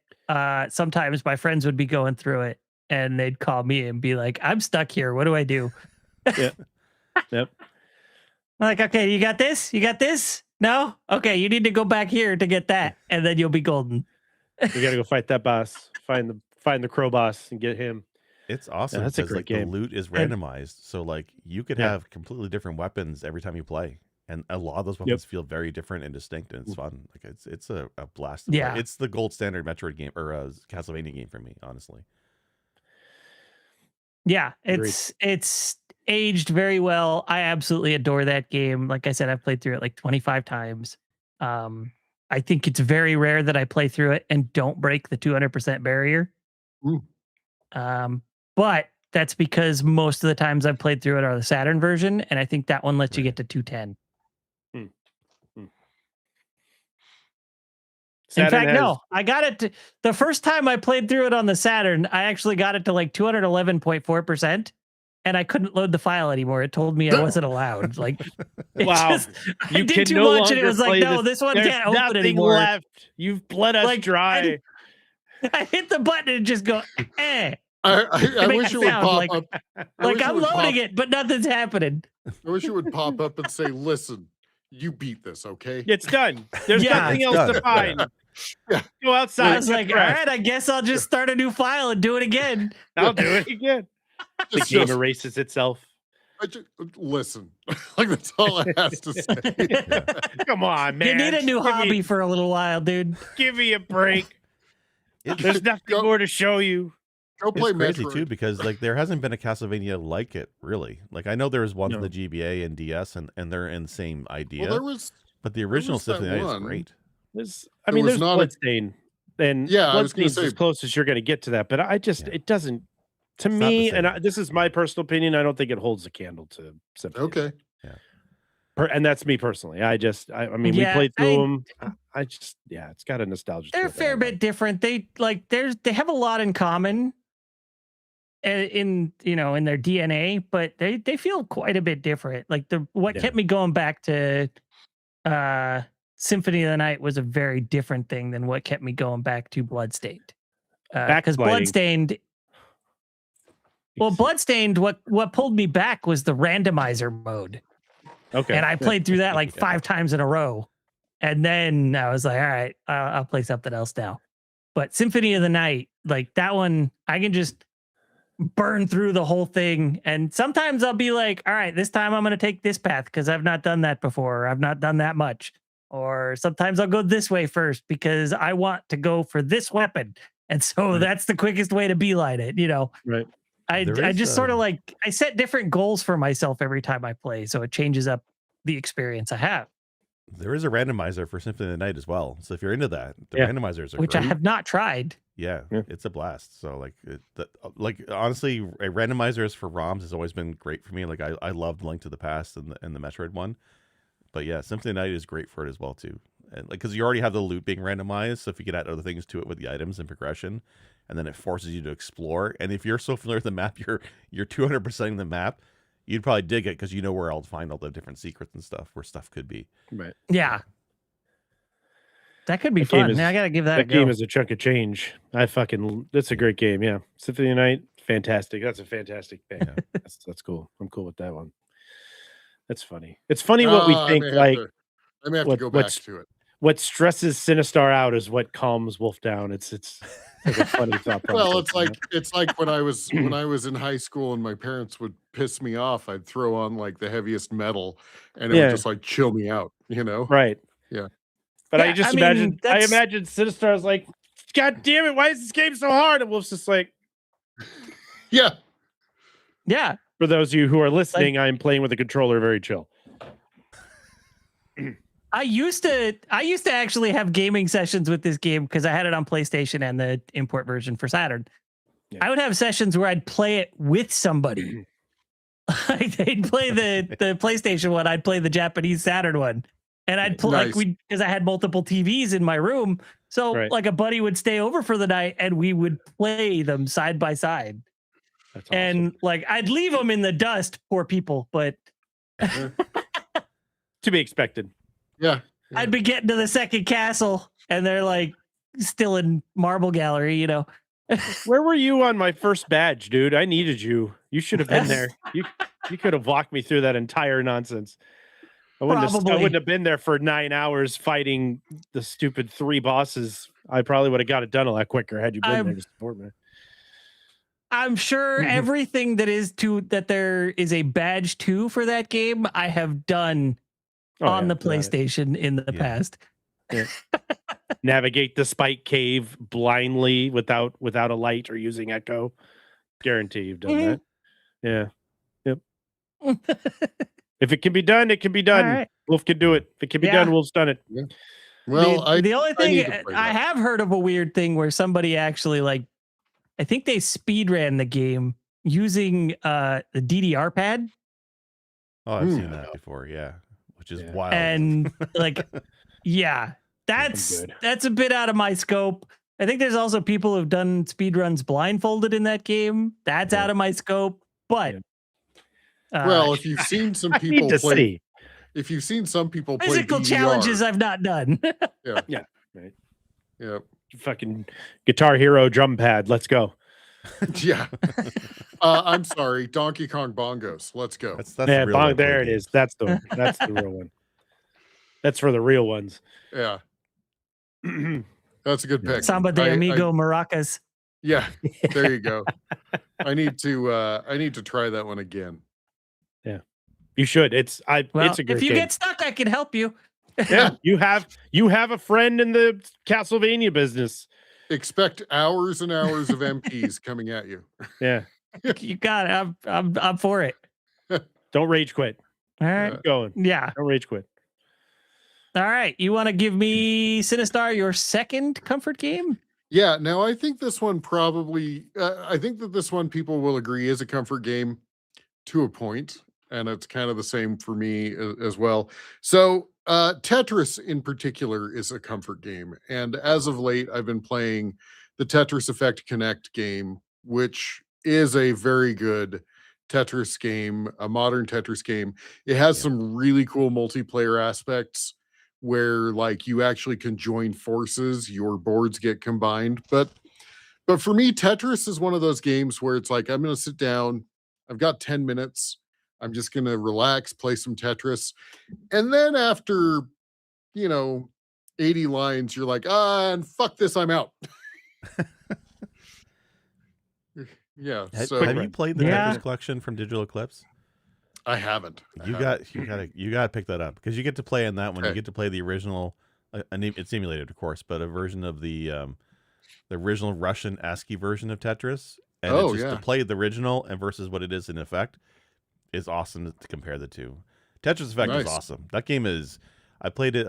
sometimes my friends would be going through it and they'd call me and be like, I'm stuck here. What do I do? Yeah. Yep. I'm like, okay, you got this? You got this? No? Okay, you need to go back here to get that, and then you'll be golden. We gotta go fight that boss. Find the crow boss and get him. It's awesome that's a because great like game. the loot is randomized. So like you could Yeah. have completely different weapons every time you play. And a lot of those weapons feel very different and distinct, and it's fun. Like it's a blast to Yeah. play. It's the gold standard Metroid game or Castlevania game for me, honestly. Yeah, Agreed. it's aged very well. I absolutely adore that game. Like I said, I've played through it like 25 times. I think it's very rare that I play through it and don't break the 200% barrier. Ooh. But that's because most of the times I've played through it are the Saturn version, and I think that one lets you get to 210. In fact, no, I got it to, the first time I played through it on the Saturn, I actually got it to like 211.4%, and I couldn't load the file anymore. It told me I wasn't allowed. Like, Wow. I did too much, and it was like, no, this one can't open anymore. Left. You've bled us Like, dry. I hit the button and just go, eh. I make wish a it would sound, pop like- up. Like I'm loading it, but nothing's happening. I wish it would pop up and say, "Listen, you beat this, okay?" It's done. There's Yeah. nothing It's else to done. find. Yeah. Go outside. I was like, all right, I guess I'll just start a new file and do it again. I'll do it again. The It's game just- erases itself. listen, like that's all it has to say. Come on, man. You need a new hobby for a little while, dude. Give me a break. There's nothing Go- more to show you. Go play It's crazy Metroid. too because like there hasn't been a Castlevania like it really. Like I know there was one No. for the GBA and DS, and they're in the same idea. Well, there was but the original was that Symphony of the Night is one. great. There's was not a- Bloodstain. And Yeah, I was gonna Bloodstain's say- as close as you're going to get to that. But I just, Yeah. it doesn't, to It's not me, the and same. this is my personal opinion, I don't think it holds a candle to Symphony. okay. And that's me personally. I mean, Yeah, we played through them. I just, it's got a nostalgia. They're a to it that I fair like. bit different. They have a lot in common in their DNA, but they feel quite a bit different. Like what Yeah. kept me going back to Symphony of the Night was a very different thing than what kept me going back to Bloodstained. Because Backsliding. Bloodstained, what pulled me back was the randomizer mode. Okay. And I played through that like Yeah. 5 times in a row. And then I was like, all right, I'll play something else now. But Symphony of the Night, like that one, I can just burn through the whole thing. And sometimes I'll be like, all right, this time I'm going to take this path because I've not done that before. Or I've not done that much. Or sometimes I'll go this way first because I want to go for this weapon. And so that's the quickest way to beeline it, Right. I There is, just sort of like I set different goals for myself every time I play, so it changes up the experience I have, There is a randomizer for Symphony of the Night as well. So if you're into that, the Yeah. randomizers are which great. I have not tried. Yeah, Yeah. it's a blast. So like honestly, randomizers for ROMs has always been great for me. Like I loved Link to the Past and the Metroid one, but yeah, Symphony of the Night is great for it as well too. And like because you already have the loot being randomized, so if you could add other things to it with the items and progression, and then it forces you to explore. And if you're so familiar with the map, you're 200%ing the map. You'd probably dig it because you know where I'll find all the different secrets and stuff where stuff could be. Right. Yeah, that could be That game fun. is- I gotta give that a That game go. is a chunk of change. That's a great game. Yeah. Symphony of the Night, fantastic. That's a fantastic thing. Yeah. That's cool. I'm cool with that one. That's funny. It's funny what we think, like, I may have to what- go back what's- to it. what stresses Sinistar out is what calms Wolf down. It's like a funny thought process. Well, it's like when I was in high school and my parents would piss me off, I'd throw on like the heaviest metal and it Yeah. would just like chill me out, right. Yeah. But I Yeah, just I mean, imagine that's- Sinistar's like, God damn it, why is this game so hard? And Wolf's just like, Yeah. Yeah. For those of you who are listening, I'm playing with a controller, very chill. I used to actually have gaming sessions with this game because I had it on PlayStation and the import version for Saturn. Yeah. I would have sessions where I'd play it with somebody. They'd play the PlayStation one, I'd play the Japanese Saturn one. And I'd play Nice. because I had multiple TVs in my room. So Right. like a buddy would stay over for the night and we would play them side by side. That's awesome. And like I'd leave them in the dust, poor people, but To be expected. Yeah. I'd be getting to the second castle and they're like still in Marble Gallery, you know. Where were you on my first badge, dude? I needed you. You should have been there. You could have walked me through that entire nonsense. I wouldn't have been there for 9 hours fighting the stupid 3 bosses. I probably would have got it done a lot quicker had you been there to support me. I'm sure everything that there is a badge to for that game, I have done on the PlayStation in the past. Yeah. Navigate the spike cave blindly without a light or using echo. Guarantee you've done that. Yeah. Yep. If it can be done, it can be done. Right. Wolf can do it. If it can be done, Wolf's done it. Yeah. Well, the only thing I that. have heard of a weird thing where somebody actually I think they speed ran the game using the DDR pad. Oh, I've seen that before. Yeah, which is wild. And that's a bit out of my scope. I think there's also people who've done speedruns blindfolded in that game. That's out of my scope. But well, if you've seen some people play, if you've seen some people play physical challenges, I've not done. Yeah. Right. Yeah. Fucking Guitar Hero drum pad. Let's go. Yeah. I'm sorry, Donkey Kong bongos. Let's go. That's the real there it is. That's the real one. That's for the real ones. Yeah. That's a good pick. Samba de Amigo maracas. Yeah, there you go. I need to try that one again. Yeah, you should. It's a great if you game. get stuck, I can help you. Yeah, you have a friend in the Castlevania business. Expect hours and hours of MPs coming at you. Yeah, you got it. I'm for it. Don't rage quit. All right, keep going. Yeah, don't rage quit. All right, you want to give me Sinistar your second comfort game? Yeah. Now I think this one probably. I think that this one people will agree is a comfort game to a point, and it's kind of the same for me as well. So Tetris in particular is a comfort game, and as of late I've been playing the Tetris Effect Connect game, which is a very good Tetris game, a modern Tetris game. It has some really cool multiplayer aspects where like you actually can join forces, your boards get combined. But for me, Tetris is one of those games where it's like I'm going to sit down, I've got 10 minutes, I'm just going to relax, play some Tetris. And then after, 80 lines, you're like, and fuck this, I'm out. Yeah. So have you played the Tetris collection from Digital Eclipse? I haven't. You gotta pick that up because you get to play in that one. You get to play the original. It's emulated, of course, but a version of the original Russian ASCII version of Tetris. And it's just to play the original and versus what it is in Effect is awesome to compare the two. Tetris Effect is awesome. That game is. I played it.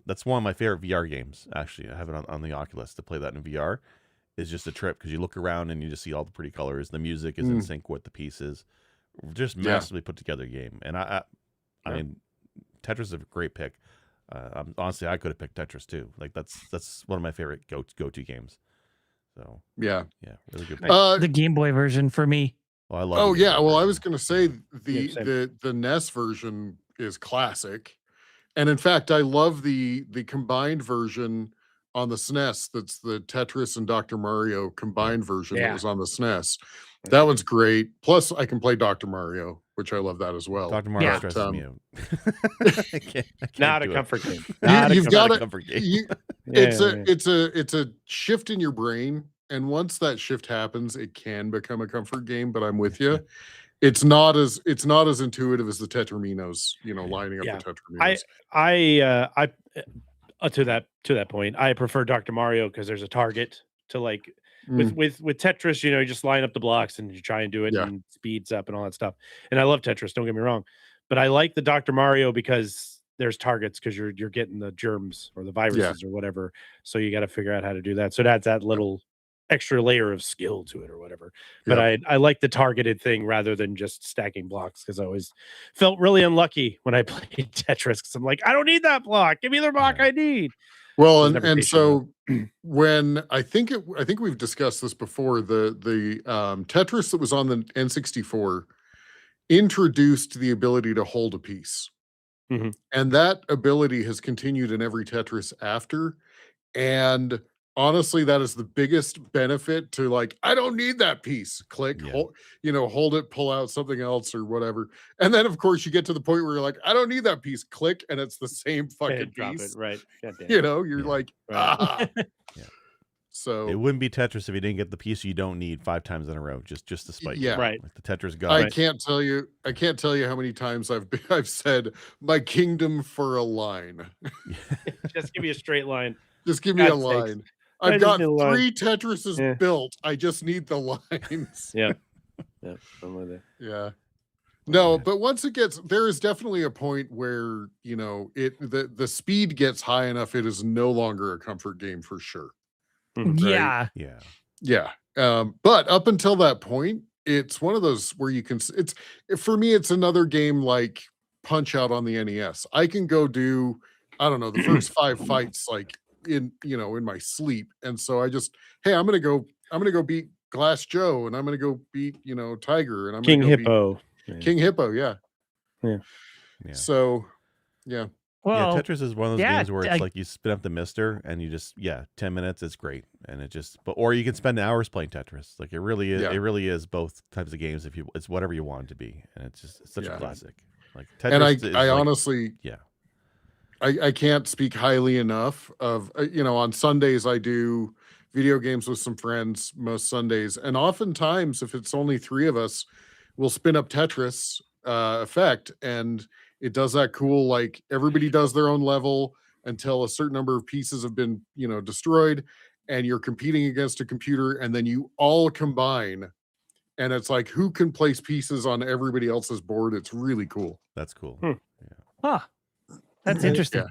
That's one of my favorite VR games. Actually, I have it on the Oculus to play that in VR. It's just a trip because you look around and you just see all the pretty colors. The music is in sync with the pieces. Just massively put together game. And I mean, Tetris is a great pick. Honestly, I could have picked Tetris too. Like that's one of my favorite go-to games. So yeah, really good pick. The Game Boy version for me. Oh, I love. Oh yeah, well, I was going to say the NES version is classic, and in fact, I love the combined version on the SNES. That's the Tetris and Dr. Mario combined version that was on the SNES. That one's great. Plus, I can play Dr. Mario, which I love that as well. Dr. Mario stresses me out. I can't Not a comfort game. You've got a comfort game. It's a shift in your brain, and once that shift happens, it can become a comfort game. But I'm with you. It's not as intuitive as the Tetraminos. Lining up the Tetraminos. To that point, I prefer Dr. Mario because there's a target to like With Tetris, you just line up the blocks and you try and do it, Yeah. and speeds up and all that stuff. And I love Tetris, don't get me wrong, but I like the Dr. Mario because there's targets, because you're getting the germs or the viruses or whatever. So you got to figure out how to do that. So it adds that little extra layer of skill to it or whatever. But I like the targeted thing rather than just stacking blocks, because I always felt really unlucky when I played Tetris, because I'm like, I don't need that block. Give me the block I need. Well, Just never and patient enough. so when I think we've discussed this before, the Tetris that was on the N64 introduced the ability to hold a piece. Mhm. And that ability has continued in every Tetris after. And honestly, that is the biggest benefit to, like, I don't need that piece. Click, Yeah. hold it, pull out something else or whatever. And then, of course, you get to the point where you're like, I don't need that piece. Click, and it's the same fucking Drop piece. it, right? God damn You're Yeah. like, Right. ah. Yeah. So It wouldn't be Tetris if you didn't get the piece you don't need 5 times in a row, just to spite you. Yeah. Right. Like the Tetris I god. can't tell you how many times I've said my kingdom for a line. Just give me a straight line. Just give me a God's sakes. line. I I've just got need a line. 3 Tetrises Yeah. built. I just need the lines. Yeah. I'm with it. Yeah. No, Yeah. but once there is definitely a point where, the speed gets high enough, it is no longer a comfort game for sure. Yeah. Yeah. Yeah. But up until that point, it's one of those where you can, for me, it's another game like Punch Out on the NES. I can go do, I don't know, the first 5 fights like in my sleep. And so I'm going to go beat Glass Joe, and I'm going to go beat, Tiger, and I'm King going to go Hippo. beat King Hippo. Yeah. Yeah. So, yeah. Well, Tetris is one of those yeah, games where it's like you spin up the mister and you just 10 minutes, it's great, and or you can spend hours playing Tetris. Like it really is. Yeah. It really is both types of games. It's whatever you want it to be, and it's such a Yeah. classic. Like Tetris, And is I like, honestly, yeah. I can't speak highly enough of, on Sundays I do video games with some friends most Sundays. And oftentimes, if it's only 3 of us, we'll spin up Tetris effect, and it does that cool, like everybody does their own level until a certain number of pieces have been, destroyed, and you're competing against a computer, and then you all combine, and it's like, who can place pieces on everybody else's board? It's really cool. That's cool. huh. That's interesting.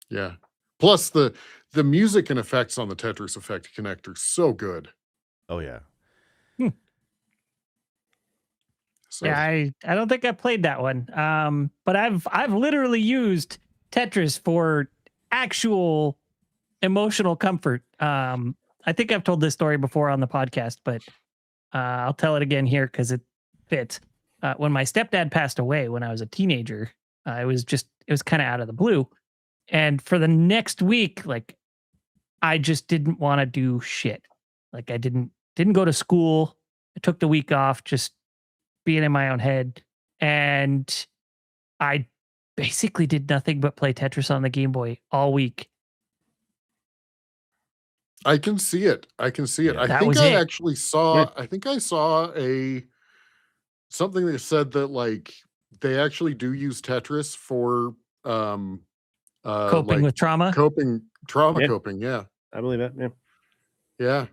Yeah. Plus the music and effects on the Tetris Effect connector, so good. Oh yeah. So, Yeah, I don't think I played that one. But I've literally used Tetris for actual emotional comfort. I think I've told this story before on the podcast, but I'll tell it again here because it fits. When my stepdad passed away when I was a teenager, it was kind of out of the blue. And for the next week, like, I just didn't want to do shit. Like I didn't go to school. I took the week off, just being in my own head. And I basically did nothing but play Tetris on the Game Boy all week. I can see it. Yeah. I That think was I it. actually saw, something that said that like they actually do use Tetris for Coping like with trauma. trauma Yeah. coping. Yeah. I believe that. Yeah. Yeah.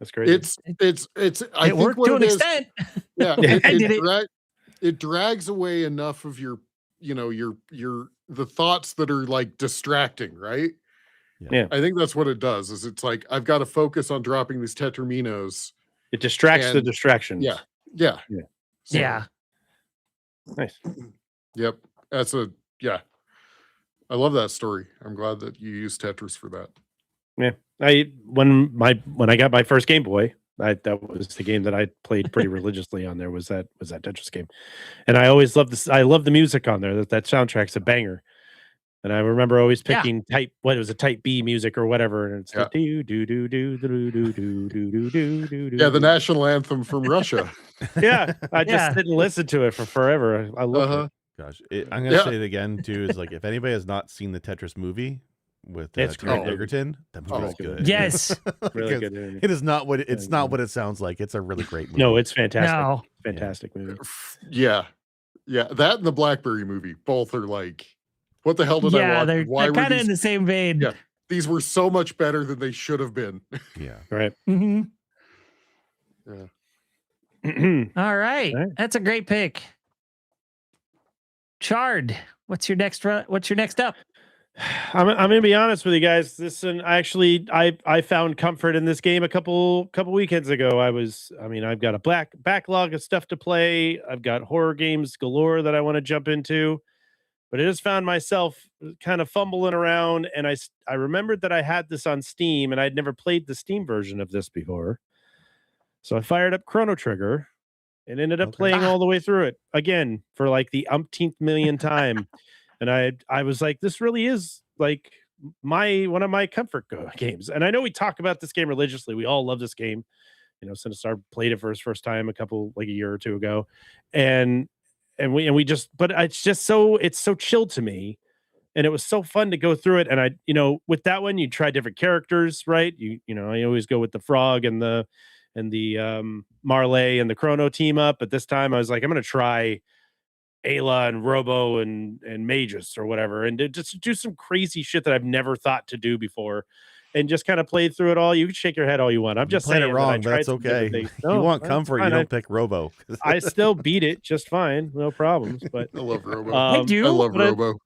That's great. It's I It think worked what to it an is, extent. yeah, Yeah. I did it. it drags away enough of your the thoughts that are like distracting, right? Yeah. I think that's what it does. Is it's like I've got to focus on dropping these tetraminos. It distracts the And- distractions. Yeah. Yeah. So, Yeah. Nice. Yep. I love that story. I'm glad that you used Tetris for that. When I got my first Game Boy, that was the game that I played pretty religiously on there, was that Tetris game. And I always loved this. I love the music on there. That soundtrack's a banger. And I remember always picking type B music or whatever, and it's like do do do do do do do do do do. Yeah, the national anthem from Russia. Yeah, I just Yeah. didn't listen to it for forever. I love it. Gosh, I'm gonna Yeah. say it again too. Is like if anybody has not seen the Tetris movie with It's Taron great. Egerton, that movie is Oh, good. Yes. Really Because good. It is not what it's Yeah, not yeah. what it sounds like. It's a really great movie. No, it's fantastic. No. Fantastic movie. Yeah. That and the Blackberry movie both are like, what the hell did I Yeah, watch? they're Why were kind of in these? the same vein. Yeah. These were so much better than they should have been. yeah. Right. hmm Yeah. All right. Right. That's a great pick. Chard, what's your next up? I'm gonna be honest with you guys. I found comfort in this game a couple weekends ago. I've got a backlog of stuff to play. I've got horror games galore that I want to jump into, but I just found myself kind of fumbling around, and I remembered that I had this on Steam, and I'd never played the Steam version of this before. So I fired up Chrono Trigger and ended up playing all the way through it again for like the umpteenth million time. And I was like, this really is like one of my comfort games. And I know we talk about this game religiously. We all love this game, since I played it for his first time a year or two ago. And we just, but it's so chill to me. And it was so fun to go through it. And with that one, you try different characters, right? I always go with the frog and the Marley and the Chrono team up. But this time I was like, I'm going to try Ayla and Robo and Magus or whatever, and just do some crazy shit that I've never thought to do before, and just kind of play through it all. You can shake your head all you want. I'm just saying it wrong. that I That's okay. No, you want comfort, you don't pick Robo. I still beat it just fine, no problems. But I love Robo. I do. I love Robo.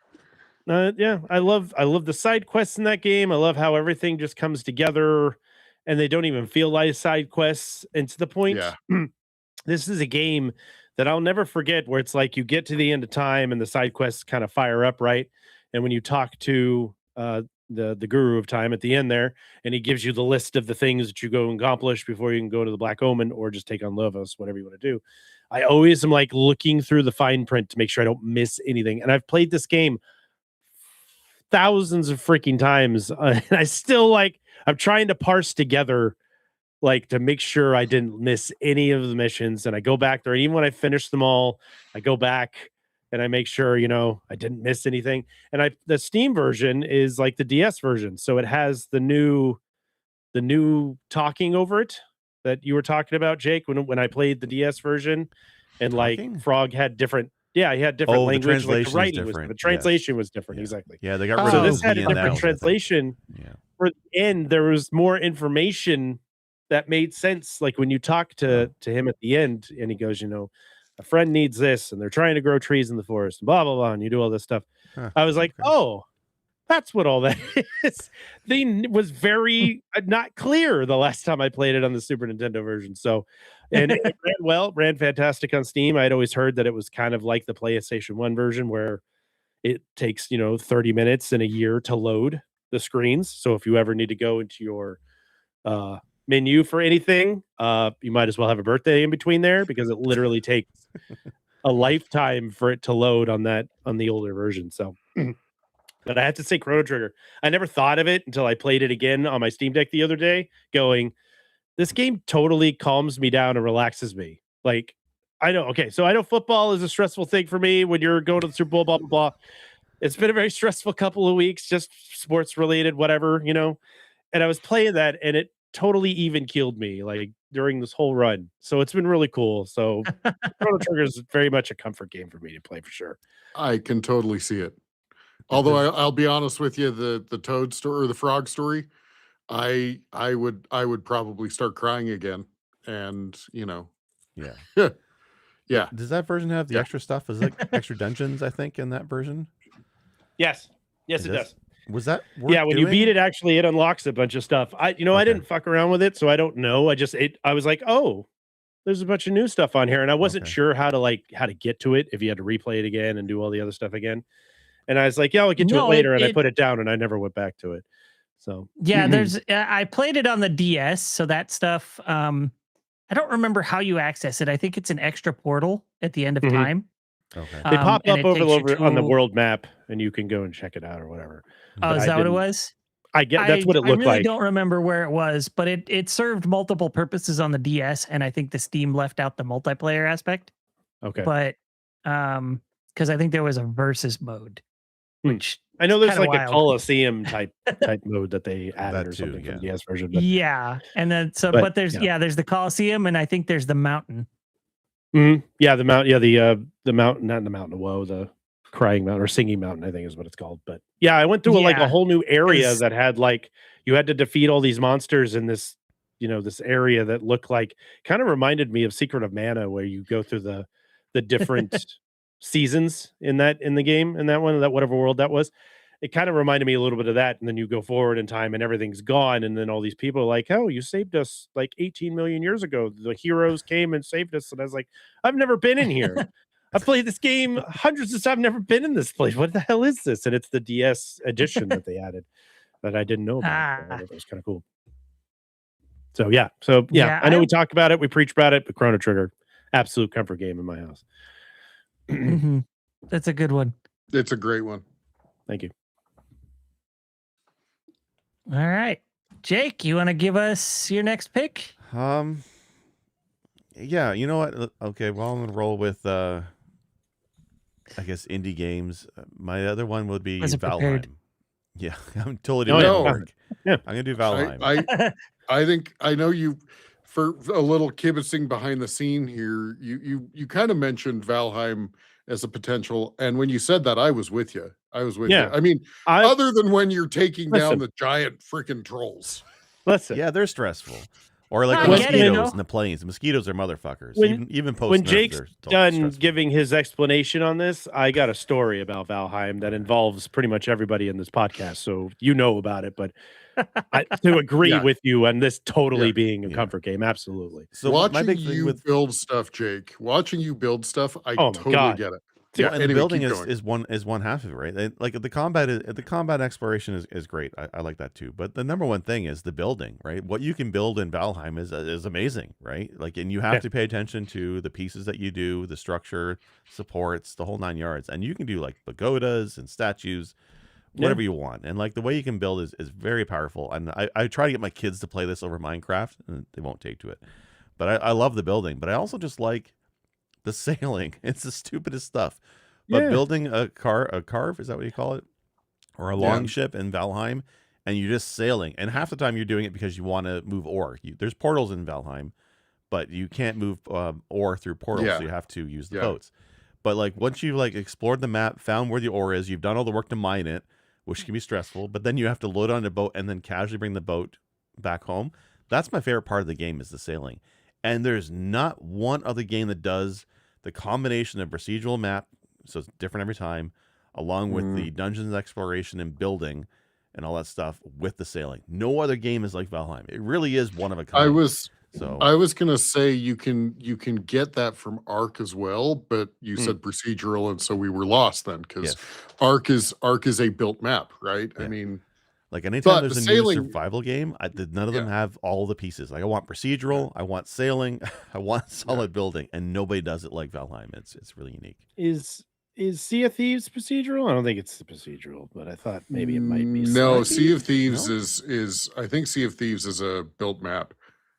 Yeah, I love the side quests in that game. I love how everything just comes together, and they don't even feel like side quests. And to the point, this is a game that I'll never forget, where it's like you get to the end of time and the side quests kind of fire up, right? And when you talk to the guru of time at the end there, and he gives you the list of the things that you go and accomplish before you can go to the Black Omen or just take on Lovos, whatever you want to do. I always am like looking through the fine print to make sure I don't miss anything. And I've played this game thousands of freaking times, and I still I'm trying to parse together to make sure I didn't miss any of the missions. And I go back there, and even when I finish them all, I go back and I make sure, I didn't miss anything. And the Steam version is like the DS version. So it has the new talking over it that you were talking about, Jake, when I played the DS version, and Talking? Frog had different, he had different language. The the writing was different. the translation was different. Yeah. Exactly. Yeah, they got rid So of this the had Z a in that different one, I think. translation. Yeah. For the end, there was more information that made sense. Like when you talk to him at the end, and he goes, a friend needs this, and they're trying to grow trees in the forest, and blah blah blah, and you do all this stuff. I was like, oh, that's what all that is. Thing was very not clear the last time I played it on the Super Nintendo version. So, and it ran fantastic on Steam. I'd always heard that it was kind of like the PlayStation 1 version, where it takes 30 minutes and a year to load the screens. So if you ever need to go into your menu for anything, you might as well have a birthday in between there, because it literally takes a lifetime for it to load on the older version. So but I have to say, Chrono Trigger, I never thought of it until I played it again on my Steam Deck the other day, going, this game totally calms me down and relaxes me. I know football is a stressful thing for me when you're going to the Super Bowl, blah blah blah. It's been a very stressful couple of weeks, just sports related, whatever, and I was playing that, and it totally even keeled me during this whole run. So it's been really cool. So Chrono Trigger is very much a comfort game for me to play, for sure. I can totally see it. Although I'll be honest with you, the Toad story or the Frog story, I would probably start crying again. And Yeah. yeah. Does that version have the extra stuff? Is it extra dungeons, I think, in that version? Yes, it does. Was that worth when you beat it, actually, it unlocks a bunch of stuff. I didn't fuck around with it, so I don't know. I was like, oh, there's a bunch of new stuff on here, and I wasn't sure how to get to it, if you had to replay it again and do all the other stuff again. And I was like, I'll get to it later, and I put it down, and I never went back to it. So I played it on the DS, so that stuff. I don't remember how you access it. I think it's an extra portal at the end of time. Okay. They pop up over on the world map, and you can go and check it out or whatever. Oh, is that what it was? I get that's what it looked like. I really don't remember where it was, but it served multiple purposes on the DS, and I think the Steam left out the multiplayer aspect. Okay. But because I think there was a versus mode, which I know there's like wild. a Coliseum type mode that they added or something for the DS version. But, and then but there's there's the Coliseum, and I think there's the mountain. Yeah, the mountain. Yeah, the mountain, not the Mountain of Woe, the Crying Mountain or Singing Mountain, I think is what it's called. But yeah, I went through a whole new area that had you had to defeat all these monsters in this this area that looked like kind of reminded me of Secret of Mana, where you go through the different seasons in the game, in that one, that whatever world that was. It kind of reminded me a little bit of that. And then you go forward in time and everything's gone. And then all these people are like, oh, you saved us like 18 million years ago. The heroes came and saved us. And I was like, I've never been in here. I've played this game hundreds of times. I've never been in this place. What the hell is this? And it's the DS edition that they added that I didn't know about. So I thought that was kind of cool. So yeah. I know we talk about it. We preach about it, but Chrono Trigger, absolute comfort game in my house. That's a good one. It's a great one. Thank you. All right. Jake, you want to give us your next pick? Yeah, you know what? Okay, well, I'm gonna roll with I guess indie games. My other one would be Wasn't Valheim. prepared. Yeah, I'm totally Oh, doing yeah. homework. Yeah. I'm gonna do Valheim. I think I know you. For a little kibitzing behind the scene here, you kind of mentioned Valheim as a potential, and when you said that, I was with you. I was with you. I mean, other than when you're taking down the giant freaking trolls. Listen, yeah, they're stressful. Or like I the get it, mosquitoes in the plains. The mosquitoes are motherfuckers. Even post when Jake's done giving his explanation on this, I got a story about Valheim that involves pretty much everybody in this podcast, so you know about it. But to agree with you on this totally being a comfort game, absolutely. So watching you build stuff, Jake, watching you build stuff, I totally get it. Yeah, and anyway, the building is one half of it, right? Like the combat exploration is great. I like that too. But the number one thing is the building, right? What you can build in Valheim is amazing, right? Like, and you have to pay attention to the pieces that you do, the structure, supports, the whole 9 yards, and you can do like pagodas and statues, whatever you want. And like the way you can build is very powerful. And I try to get my kids to play this over Minecraft, and they won't take to it. But I love the building. But I also just like the sailing. It's the stupidest stuff. But building a carve, is that what you call it? Or a long ship in Valheim, and you're just sailing. And half the time you're doing it because you want to move ore. There's portals in Valheim, but you can't move ore through portals, so you have to use the boats. But like once you've like explored the map, found where the ore is, you've done all the work to mine it, which can be stressful, but then you have to load on a boat and then casually bring the boat back home. That's my favorite part of the game, is the sailing. And there's not one other game that does the combination of procedural map, so it's different every time, along with the dungeons exploration and building and all that stuff with the sailing. No other game is like Valheim. It really is one of a kind. I was gonna say you can get that from Ark as well, but you said procedural, and so we were lost then, because Ark is a built map, right? I mean, like anytime there's a new survival game, none of them have all the pieces. Like I want procedural, I want sailing, I want solid building, and nobody does it like Valheim. It's really unique. Is Sea of Thieves procedural? I don't think it's the procedural, but I thought maybe it might be. No, Sea of Thieves is I think Sea of Thieves is a built map.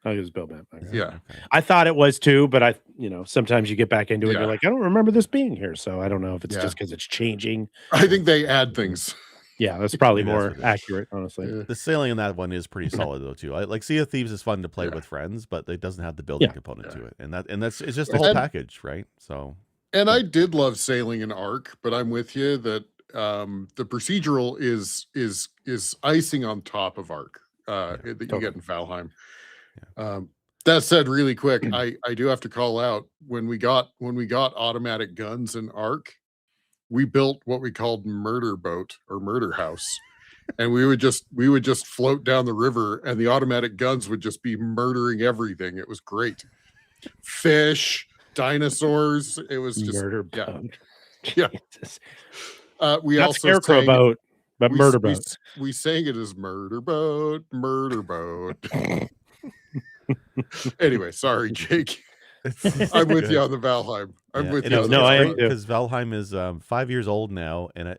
Oh, it was built map. Okay. Yeah. Okay. I thought it was too, but sometimes you get back into it and you're like, I don't remember this being here. So I don't know if it's just because it's changing. I think they add things. Yeah, that's probably more accurate, honestly. The sailing in that one is pretty solid though too. Like Sea of Thieves is fun to play with friends, but it doesn't have the building component to it, and it's just the whole package, right? So. And I did love sailing in Ark, but I'm with you that the procedural is icing on top of Ark that you get in Valheim. That said, really quick, I do have to call out when we got automatic guns in Ark, we built what we called murder boat or murder house, and we would just float down the river, and the automatic guns would just be murdering everything. It was great. Fish, dinosaurs. It was just murder boat. Yeah. We Not also scarecrow boat, but murder boat. We sang it as murder boat, murder boat. Anyway, sorry, Jake. I'm with you on the Valheim. I'm with you. No, I am because Valheim is 5 years old now, and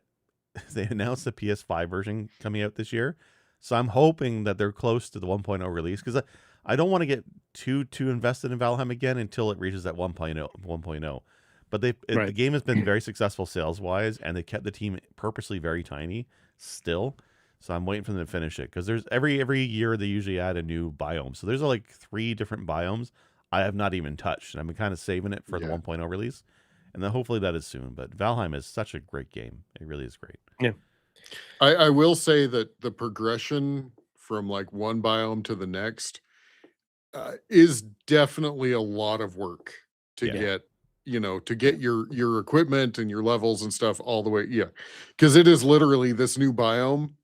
they announced the PS5 version coming out this year. So I'm hoping that they're close to the 1.0 release, because I don't want to get too invested in Valheim again until it reaches that 1.0. But the game has been very successful sales wise, and they kept the team purposely very tiny still. So I'm waiting for them to finish it, because there's every year they usually add a new biome. So there's like 3 different biomes I have not even touched, and I'm kind of saving it for the 1.0 release, and then hopefully that is soon. But Valheim is such a great game; it really is great. Yeah, I will say that the progression from like one biome to the next is definitely a lot of work to Yeah. get, to get your equipment and your levels and stuff all the way. Yeah. Because it is literally this new biome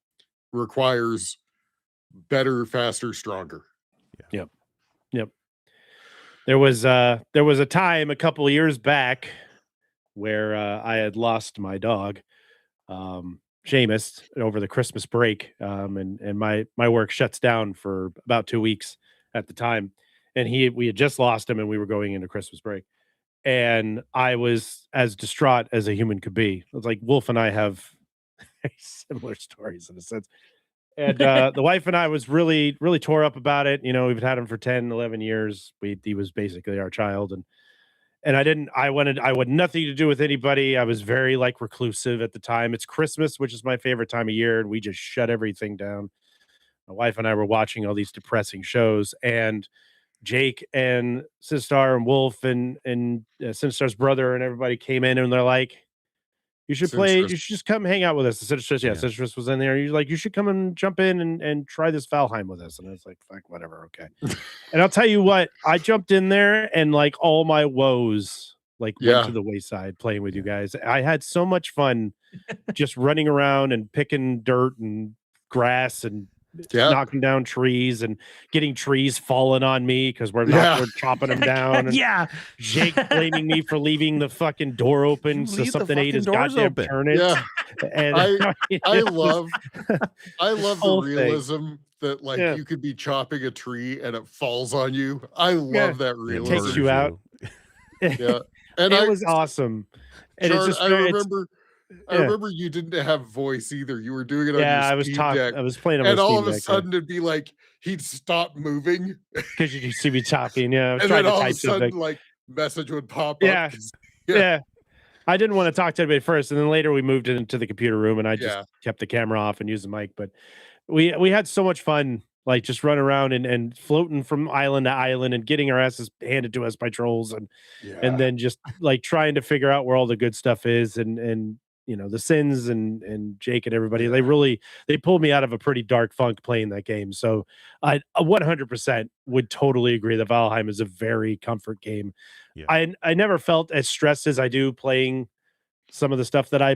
requires better, faster, stronger. Yep. There was a time a couple of years back where I had lost my dog, Seamus, over the Christmas break, and my work shuts down for about 2 weeks at the time, and we had just lost him, and we were going into Christmas break, and I was as distraught as a human could be. It's like Wolf and I have similar stories in a sense. And the wife and I was really, really tore up about it. We've had him for 10, 11 years. He was basically our child. And I wanted nothing to do with anybody. I was very like reclusive at the time. It's Christmas, which is my favorite time of year. And we just shut everything down. My wife and I were watching all these depressing shows, and Jake and Sinstar and Wolf and Sinstar's brother and everybody came in, and they're like, you should play. You Sinstress. should just come hang out with us. Citrus, yeah, Yeah. Citrus was in there. You're like, you should come and jump in and try this Valheim with us. And I was like, fuck, whatever, okay. And I'll tell you what, I jumped in there and like all my woes went Yeah. to the wayside playing with you guys. I had so much fun just running around and picking dirt and grass and Yeah. knocking down trees and getting trees falling on me because we're chopping them down. And Yeah. Jake blaming me for leaving the fucking door open You so leave the something ate fucking his doors goddamn open. turnips. Yeah. And I love the whole thing. realism that like Yeah. you could be chopping a tree and it falls on you. I love that It realism. takes you out. Yeah. And It was awesome. And Chard, it's just I remember I yeah. remember you didn't have voice either. You were doing it on yeah, your I was Steam talking. Deck. I was playing on my And all Steam of a Deck, sudden it'd be like he'd stop moving. because you see me talking. Yeah, I was And trying then to all of a type something. sudden like message would pop Yeah. up. Yeah. I didn't want to talk to anybody first, and then later we moved it into the computer room, and I just Yeah. kept the camera off and used the mic. But we had so much fun, like just running around and floating from island to island and getting our asses handed to us by trolls, and then just like trying to figure out where all the good stuff is, and the Sins and Jake and everybody. They pulled me out of a pretty dark funk playing that game. So I 100% would totally agree that Valheim is a very comfort game. Yeah. I never felt as stressed as I do playing some of the stuff that I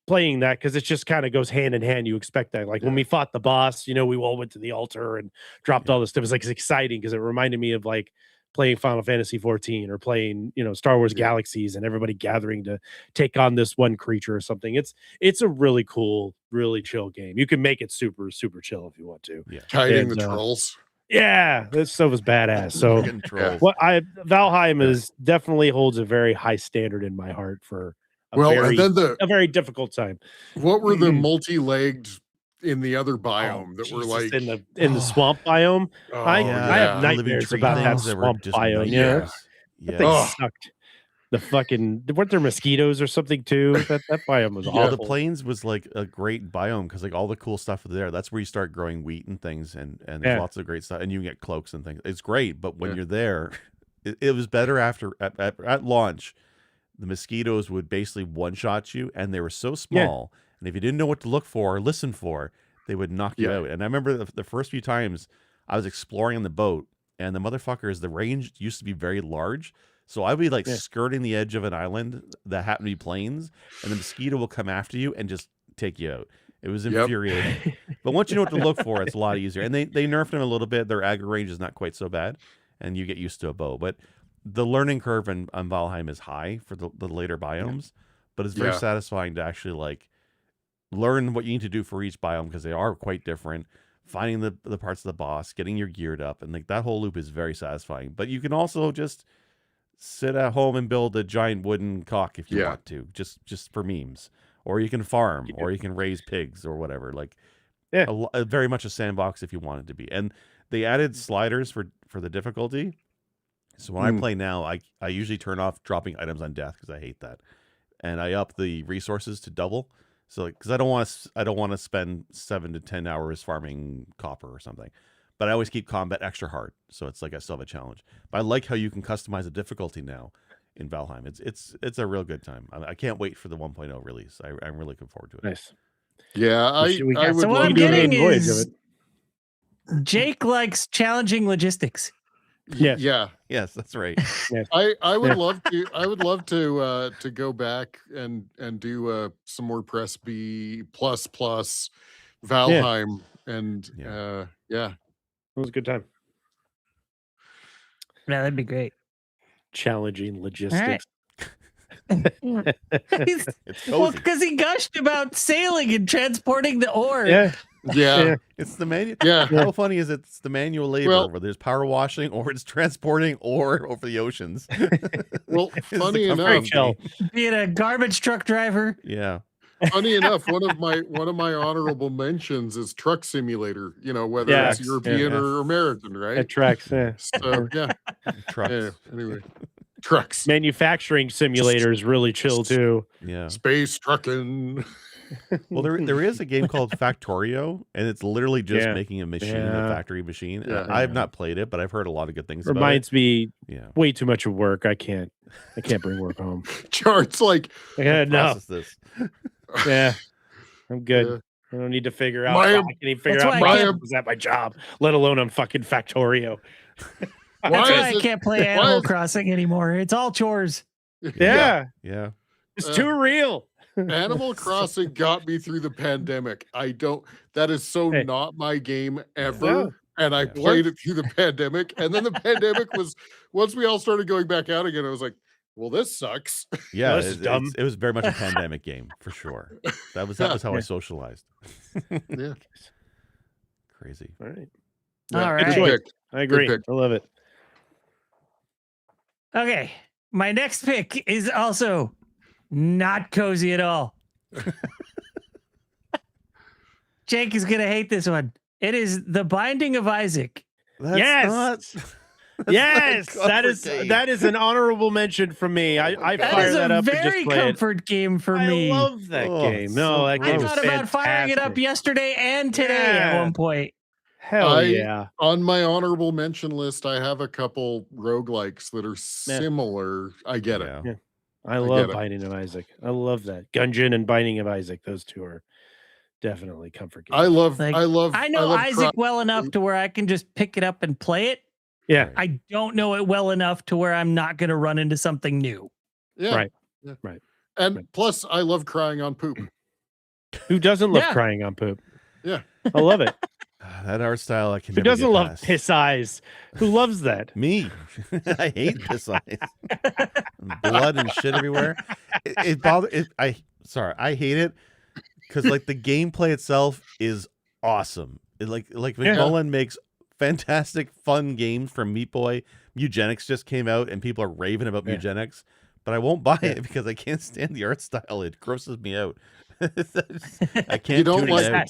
playing that, because it just kind of goes hand in hand. You expect that, like when we fought the boss, we all went to the altar and dropped all this stuff. It was like, it's exciting because it reminded me of like playing Final Fantasy 14 or playing Star Wars Galaxies, and everybody gathering to take on this one creature or something. It's a really cool, really chill game. You can make it super super chill if you want to. Kiting And, the trolls. Yeah, this stuff was badass. So Fucking trolls. Valheim is definitely holds a very high standard in my heart for a And then a very difficult time. what were the multi-legged in the other biome that were Jesus, like in the swamp biome? I have living nightmares tree about that things that were swamp just biome. nightmares. That thing sucked. The fucking weren't there mosquitoes or something too? That biome was awful. The plains was like a great biome because like all the cool stuff was there. That's where you start growing wheat and things, and there's lots of great stuff, and you can get cloaks and things. It's great, but when you're there, it was better after at launch. The mosquitoes would basically one-shot you, and they were so small, and if you didn't know what to look for or listen for, they would knock you out. And I remember the first few times I was exploring on the boat, and the motherfuckers, the range used to be very large. So I'd be like skirting the edge of an island that happened to be plains, and the mosquito will come after you and just take you out. It was infuriating. But once you know what to look for, it's a lot easier. And they nerfed them a little bit. Their aggro range is not quite so bad, and you get used to a bow. But the learning curve on Valheim is high for the later biomes, but it's very satisfying to actually like learn what you need to do for each biome, because they are quite different. Finding the parts of the boss, getting your geared up, and like that whole loop is very satisfying. But you can also just sit at home and build a giant wooden cock if you want to, just for memes, or you can farm, or you can raise pigs or whatever. Like, very much a sandbox if you want it to be. And they added sliders for the difficulty. So when I play now, I usually turn off dropping items on death because I hate that, and I up the resources to double. So because I don't want to spend 7 to 10 hours farming copper or something. But I always keep combat extra hard, so it's like I still have a challenge. But I like how you can customize the difficulty now in Valheim. It's a real good time. I can't wait for the 1.0 release. I'm really looking forward to it. Nice. Yeah, I would So what love I'm to. getting is Jake likes challenging logistics. Yeah. Yeah. Yes, that's right. I would love to go back and do some more Press B plus Valheim and It was a good time. Yeah, that'd be great. Challenging logistics. He's- It's well, cozy. because he gushed about sailing and transporting the ore. Yeah. yeah. It's the manual. Yeah. How funny is it? It's the manual labor Well- where there's power washing or it's transporting ore over the oceans. Well, It's the funny comfort enough, chill. game. Being a garbage truck driver. Yeah. funny enough, one of my honorable mentions is Truck Simulator. You know, whether Yeah. it's European Yeah. or American, right? It tracks. Yeah. So yeah. Trucks. Yeah. Anyway, trucks, Manufacturing simulator is really chill too. Yeah. space trucking. Well, there is a game called Factorio, and it's literally just Yeah. making a machine, a Yeah. factory machine. Yeah. I've not played it, but I've heard a lot of good things about Reminds me it. Yeah. way too much of work. I can't bring work home. Charts like Yeah, no. Process this. Yeah. I'm good. Yeah. I don't need to figure out. My- I can't even figure That's out why I problems at my job, let alone on fucking Factorio. That's Why why I is it- can't play why Animal is- Crossing anymore. It's all chores. Yeah. Yeah. It's Uh, too real. Animal Crossing got me through the pandemic. That is so Hey. not my game ever. Yeah. And I Yeah. played it through the pandemic. And then the pandemic was, once we all started going back out again, I was like, well, this sucks. Yeah. this is dumb. It was very much a pandemic game for sure. That was how Yeah. I socialized. Yeah. Crazy. All right. All good right. pick. I agree. pick. I love it. Okay. My next pick is also not cozy at all. Jake is going to hate this one. It is The Binding of Isaac. That's Yes! not- that's Yes, not a that is comfort game. that is an honorable mention from me. I That fire is that a up and very just play it. comfort game for I me. love that Oh, game. it's No, so that I game gross. thought is about firing it up fantastic. yesterday and today at Yeah. one point. Hell I- yeah. On my honorable mention list, I have a couple roguelikes that are similar. I get it. Yeah. I love get it. Binding of Isaac. I love that. Gungeon and Binding of Isaac. Those two are definitely comfort games. I love Like, I know love Isaac well enough to where I can just pick it up and play it. Yeah. I don't know it well enough to where I'm not going to run into something new. Yeah. Right. Yeah. Right. And Right. plus, I love crying on poop. Who doesn't love Yeah. crying on poop? Yeah. I love it. That art style I can Who never doesn't get love past. piss eyes? Who loves that? Me. I hate piss eyes. Blood and shit everywhere. It bothers it. I hate it because like the gameplay itself is awesome. Like Yeah. McMullen makes fantastic fun games from Meat Boy. Eugenics just came out and people are raving about Yeah. Eugenics, but I won't buy Yeah. it because I can't stand the art style. It grosses me out. I can't You don't tune it like out.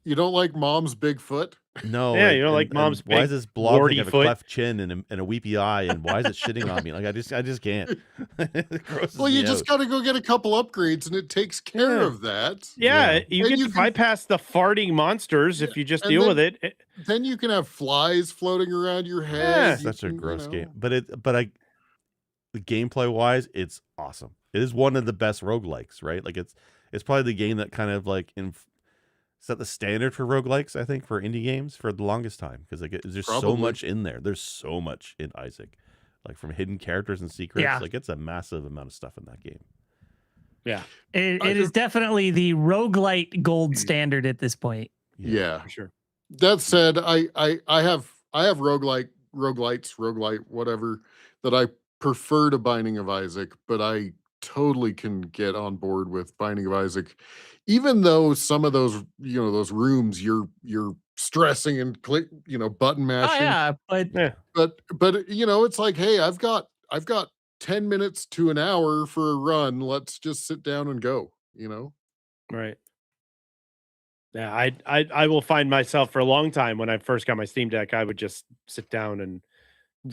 You don't like Mom's big foot? No. Yeah, you don't like Mom's why big is this blob thing warty have a foot? cleft chin and a weepy eye and why is it shitting on me? Like I just can't. It grosses Well, you me just out. got to go get a couple upgrades, and it takes care Yeah. of that. Yeah, Yeah. you And get you to can- bypass the farting monsters if you just and deal then- with it. Then you can have flies floating around your head. Yeah. you Such a can, you gross know. game. But the gameplay wise, it's awesome. It is one of the best roguelikes, right? Like it's probably the game that kind of like set the standard for roguelikes, I think, for indie games for the longest time. Because like there's so Probably. much in there. There's so much in Isaac. Like from hidden characters and secrets. Yeah. Like it's a massive amount of stuff in that game. Yeah, It I is just- definitely the roguelite gold standard at this point. Yeah. for sure. That said, I have roguelite, whatever, that I prefer to Binding of Isaac, but I totally can get on board with Binding of Isaac, even though some of those, those rooms you're stressing and button Oh mashing. yeah, but Yeah, But it's like, hey, I've got 10 minutes to an hour for a run. Let's just sit down and go, right. Yeah, I will find myself for a long time when I first got my Steam Deck, I would just sit down and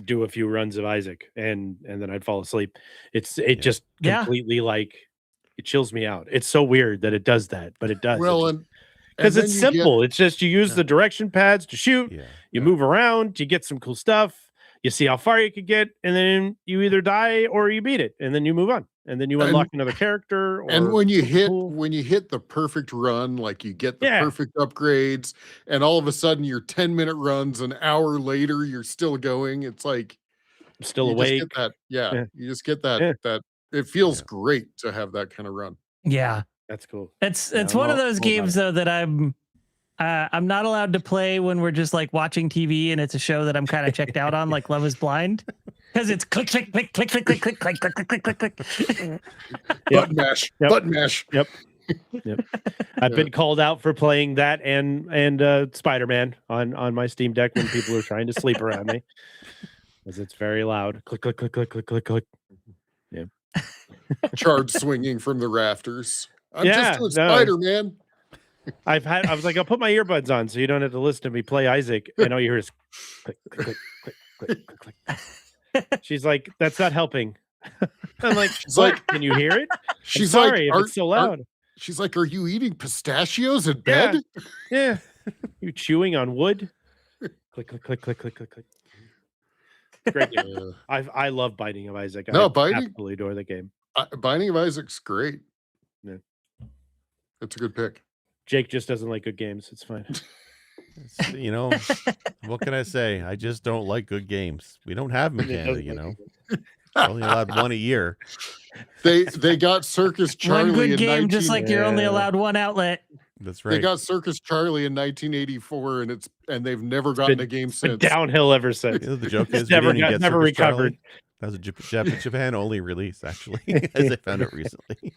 do a few runs of Isaac and then I'd fall asleep. It just Yeah. completely like it chills me out. It's so weird that it does that, but it does. Well, Because then it's you get- simple. It's just you use Yeah. the direction pads to shoot, Yeah. you move around, you get some cool stuff, you see how far you could get, and then you either die or you beat it, and then you move on. and then you unlock another character. And Or when you something hit the perfect run, like you get the Yeah. perfect upgrades, and all of a sudden your 10-minute runs, an hour later you're still going. It's like I'm still you just awake. get that. Yeah, Yeah. you just get that. Yeah. That it feels Yeah. great to have that kind of run. Yeah. That's cool. It's Yeah, one of I'm those all about games it. though that I'm not allowed to play when we're just like watching TV and it's a show that I'm kind of checked out on, like Love is Blind, because it's click click click click click click click click click click click click click. Button mash. Yep. Button mash. Yep. I've been called out for playing that and Spider-Man on my Steam Deck when people are trying to sleep around me, because it's very loud. Click click click click click click click. Charge swinging from the rafters. I'm Yeah, just doing no. Spider-Man. I was like, I'll put my earbuds on so you don't have to listen to me play Isaac, and all you hear is click click click click click click click. She's like, that's not helping. I'm like, She's what? like- Can you hear it? She's I'm like, sorry if it's so loud. she's like, are you eating pistachios in Yeah. bed? Yeah. You chewing on wood? Click click click click click click click. Great game. I love Binding of Isaac. No, I Binding- absolutely adore the game. Binding of Isaac's great. Yeah. It's a good pick. Jake just doesn't like good games. It's fine. It's, you know, what can I say? I just don't like good games. We don't have them in Canada, you know. We're only allowed one a year. They got Circus Charlie One good in game, just 19 like you're only Yeah. allowed one outlet. That's They right. got Circus Charlie in 1984, and they've never gotten been- a game It's been since. downhill ever since. You know, the joke It's is we never didn't even got- get never Circus recovered. Charlie. That was a Japan only release, actually, as I found out recently.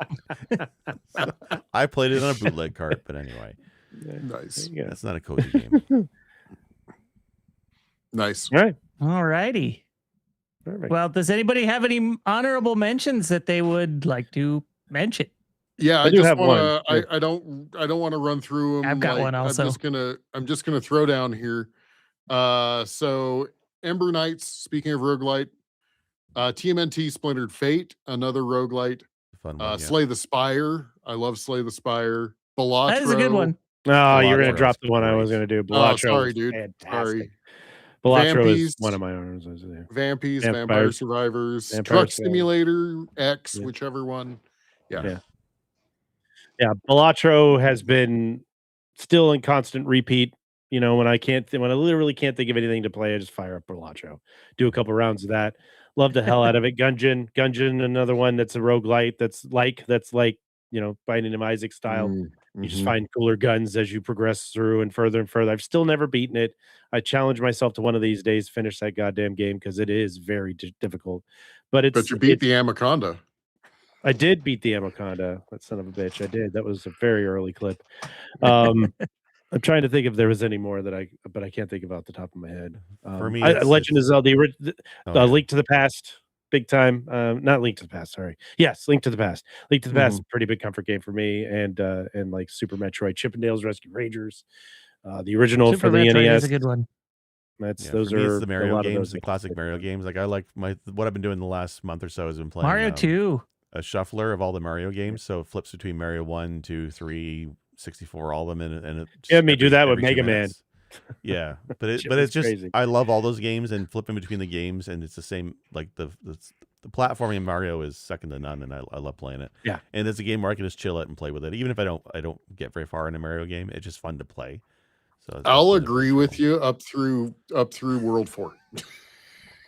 So, I played it on a bootleg cart, but anyway, Nice. There you go. that's not a cozy game. Nice. All right. All righty. Perfect. Well, does anybody have any honorable mentions that they would like to mention? Yeah, I I do just have want one. to. I don't want to run through them. I've got one also. I'm just gonna throw down here. So Ember Knights. Speaking of roguelite, TMNT Splintered Fate, another roguelite. Fun one, yeah. Slay the Spire. I love Slay the Spire. Balatro. That is a good one. No, you're gonna Balatro drop is the one I was great. gonna do. Oh, Balatro sorry, is dude. fantastic. Sorry. Balatro is Vampires. one of my honors. Vampires, Vampire Vampires. Survivors, Vampire Truck Survivors. Simulator X, Yeah. whichever one. Yeah. Yeah, Balatro has been still in constant repeat. You know, when I literally can't think of anything to play, I just fire up Balatro, do a couple rounds of that. Love the hell out of it. Gungeon, another one that's a roguelite that's like you know, Binding of Isaac style. You just find cooler guns as you progress through and further and further. I've still never beaten it. I challenge myself to one of these days finish that goddamn game because it is very difficult. But But you beat the Anaconda. I did beat the Anaconda. That son of a bitch. I did. That was a very early clip. I'm trying to think if there was any more but I can't think of off the top of my head. For me, Legend of Zelda, yeah. Link to the Past, big time. Not Link to the Past. Sorry. Yes, Link to the Past. Link to the Past, is a pretty big comfort game for me, and like Super Metroid, Chippendales Rescue Rangers, the original Super for the Metroid NES. is a good one. Those for me, are it's the a Mario lot of games, those the classic Mario games. Like I like what I've been doing the last month or so has been playing Mario 2. a shuffler of all the Mario games. So it flips between Mario 1, 2, 3, 64, all of them, and it just Yeah, me do that with every 2 Mega Man. minutes. Yeah, but Shit it's was just crazy. I love all those games and flipping between the games, and it's the same. Like the platforming in Mario is second to none, and I love playing it. Yeah. And it's a game where I can just chill it and play with it, even if I don't get very far in a Mario game. It's just fun to play. So I'll agree with you up through World 4.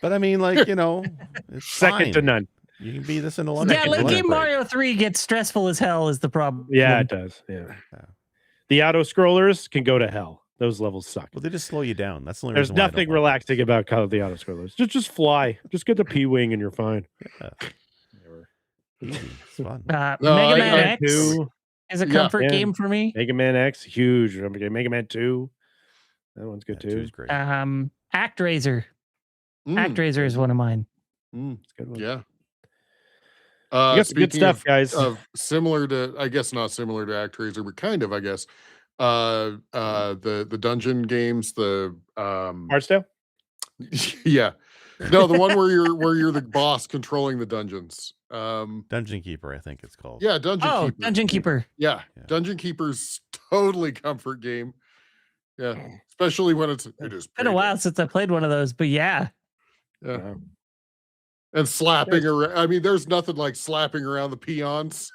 But I mean, like, you know, it's Second to fine. none. You can be this in a lot. Yeah, Second late to game none. Mario 3 gets stressful as hell is the problem. Yeah, it does. Yeah. The auto scrollers can go to hell. Those levels suck. Well, they just slow you down. That's the only There's reason why I don't nothing like relaxing about Call of the auto scrollers. Just fly. Just get the P wing and you're fine. Yeah. Easy. It's fun. No, Mega Man I X Two, is a Yeah. comfort Yeah. game for me. Mega Man X, huge. Mega Man 2. That one's good Yeah, too. two's great. ActRaiser. Mm, ActRaiser is one of mine. mm, It's a good one. yeah. You got some good Speaking stuff, guys. of similar to, I guess not similar to ActRaiser, but kind of, I guess. The dungeon games, the Heartstale? yeah. No, the one where you're the boss controlling the dungeons. Dungeon Keeper, I think it's called. Yeah, Dungeon Oh, Keeper. Dungeon Keeper. Yeah, Yeah. Dungeon Keeper's totally comfort game. Yeah, especially when it is Been a while since I played one of those, but yeah. Yeah. Wow. And slapping around. I mean, there's nothing like slapping around the peons.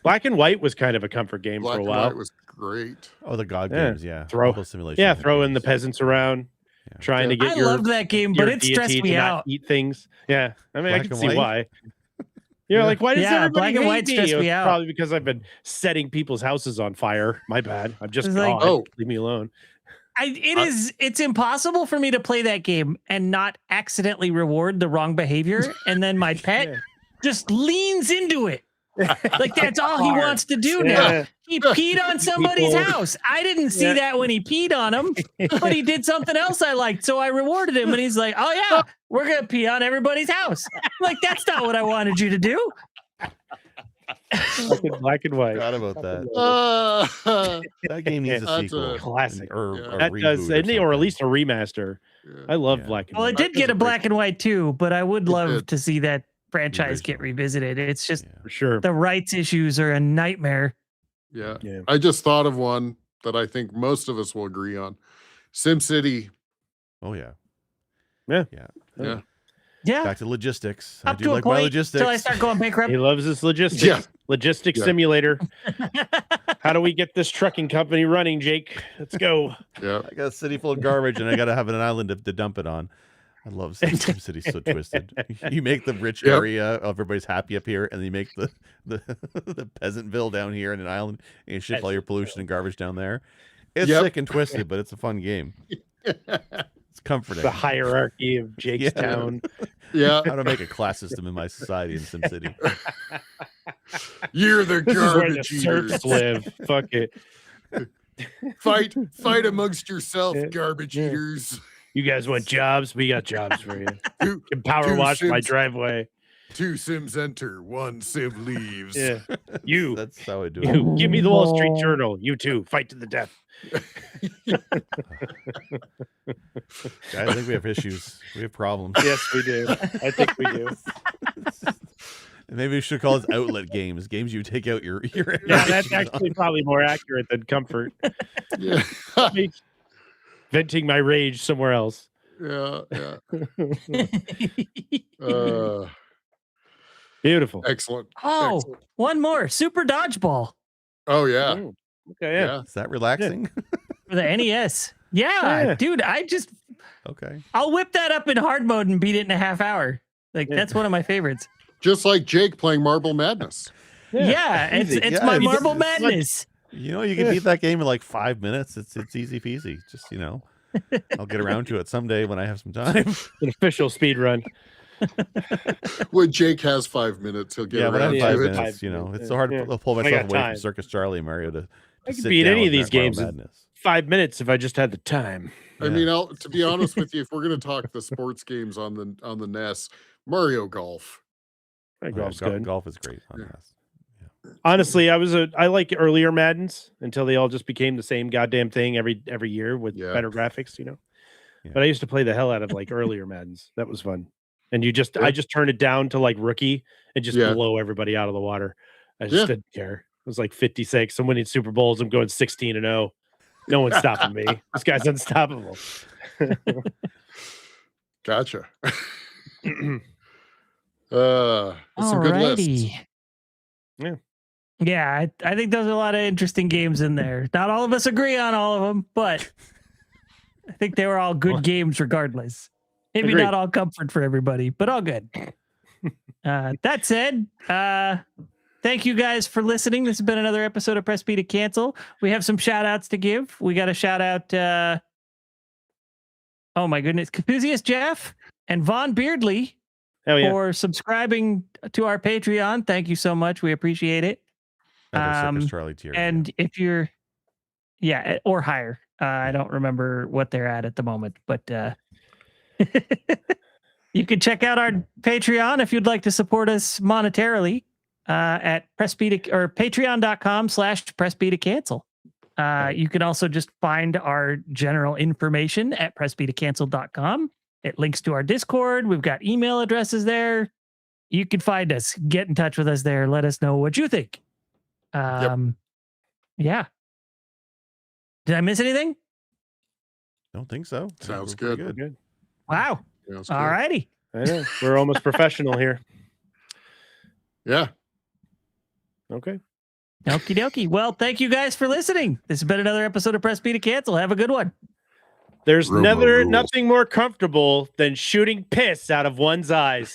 Black and White was kind of a comfort game Black for a and while. White was great. Oh, the God Yeah. games, yeah. Throw- All those simulations. Yeah, are throwing the great. peasants around, Yeah. trying to get I your loved that game, your but it stressed deity me to not out. eat things. Yeah, I mean, I Black can and see White? why. You're like, why does Yeah, everybody Black and hate White me? stressed It was me out. probably because I've been setting people's houses on fire. My bad. I'm just It's like- God. Oh. Leave me alone. It's impossible for me to play that game and not accidentally reward the wrong behavior, and then my pet Yeah. just leans into it. Like that's all he wants to do now. Yeah. He peed on somebody's People- house. I didn't see Yeah. that when he peed on him, but he did something else I liked, so I rewarded him. And he's like, "Oh yeah, we're gonna pee on everybody's house." I'm like, that's not what I wanted you to do. Black and White. Forgot about that. That game needs a That's sequel. a classic. Or Yeah. a That does, reboot or something. at least a remaster. I love Yeah. Black and Well, White. it did get a black and white too, but I would It love did. to see that franchise get Original. revisited. It's just Yeah. For sure. the rights issues are a nightmare. Yeah. Yeah. I just thought of one that I think most of us will agree on. SimCity. Oh yeah. Yeah. Yeah. Yeah. Yeah, Back to logistics. I up do to a like my point logistics. till I start going bankrupt. He loves his logistics. Yeah. Logistics Yeah. simulator. How do we get this trucking company running, Jake? Let's go. Yeah. I got a city full of garbage and I gotta have an island to dump it on. I love SimCity so twisted. You make the rich Yep. area, everybody's happy up here, and you make the the peasantville down here in an island, and you ship all your pollution and garbage down there. It's Yep. sick and twisted, but it's a fun game. It's comforting. The hierarchy of Jake's Yeah. town. Yeah. How to make a class system in my society in SimCity. You're the This is where the garbage eaters. serfs live. Fuck it. Fight amongst yourself, Yeah. garbage Yeah. eaters. You guys want jobs? We got jobs for you. Two, Can power Two wash my Sims. driveway. 2 Sims enter, 1 Sim leaves. Yeah. You. That's how I do it. You. Give me the Wall Street No. Journal. You too. Fight to the death. Guys, I think we have issues. We have problems. Yes, we do. I think we do. Maybe we should call this outlet games. Games you take out your Yeah, that's emotions on. actually probably more accurate than comfort. Yeah. Venting my rage somewhere else. Yeah. Yeah. Beautiful. Excellent. Oh, Excellent. one more Super Dodgeball Oh, yeah. Mm, okay, yeah. Is that relaxing? for the NES. Yeah, Yeah. dude, Okay. I'll whip that up in hard mode and beat it in a half hour. Like Yeah. that's one of my favorites. Just like Jake playing Marble Madness. Yeah, it's easy. it's Yeah, my it's- Marble it's like- Madness. You know, you can beat that game in like 5 minutes. It's easy peasy. Just, I'll get around to it someday when I have some time. An official speed run. When Jake has 5 minutes, he'll get Yeah, when I around have Yeah, five to it. minutes, 5 minutes, it's so hard yeah. to pull I myself got away time. from Circus Charlie and Mario to I could sit beat down any of with these that Marble games in Madness. 5 minutes if I just had the time. I mean, to be honest with you, if we're going to talk the sports games on the NES, Mario Golf. My Oh, yeah, golf's good. golf is great on Yeah. this. Honestly, I like earlier Maddens until they all just became the same goddamn thing every year with Yeah. better graphics, Yeah. But I used to play the hell out of like earlier Maddens. That was fun. And I Yeah. just turned it down to like rookie and just Yeah. blow everybody out of the water. I just Yeah. didn't care. It was like 56. I'm winning Super Bowls. I'm going 16-0. No one's stopping me. This guy's unstoppable. Gotcha. That's some good lists. Alrighty. Yeah. Yeah, I think there's a lot of interesting games in there. Not all of us agree on all of them, but I think they were all good games regardless. Maybe Agreed. not all comfort for everybody, but all good. That said, thank you guys for listening. This has been another episode of Press B to Cancel. We have some shout outs to give. We got a shout out, oh my goodness, Capuzius Jeff and Vaughn Beardley Hell yeah. for subscribing to our Patreon. Thank you so much. We appreciate it. At our Circus Um, Charlie tier. And if you're, or higher, I don't remember what they're at the moment, but you can check out our Patreon if you'd like to support us monetarily at patreon.com/pressb to cancel. You can also just find our general information at pressbtocancel.com. It links to our Discord. We've got email addresses there. You can find us. Get in touch with us there. Let us know what you think. Yeah. Did I miss anything? don't think so. I think Sounds we're pretty good. Good. Wow. Yeah, it's All good. righty. I know. We're almost professional here. Yeah. Okay. Okie dokie. Well, thank you guys for listening. This has been another episode of Press B to Cancel. Have a good one. There's Robo rules. nothing more comfortable than shooting piss out of one's eyes.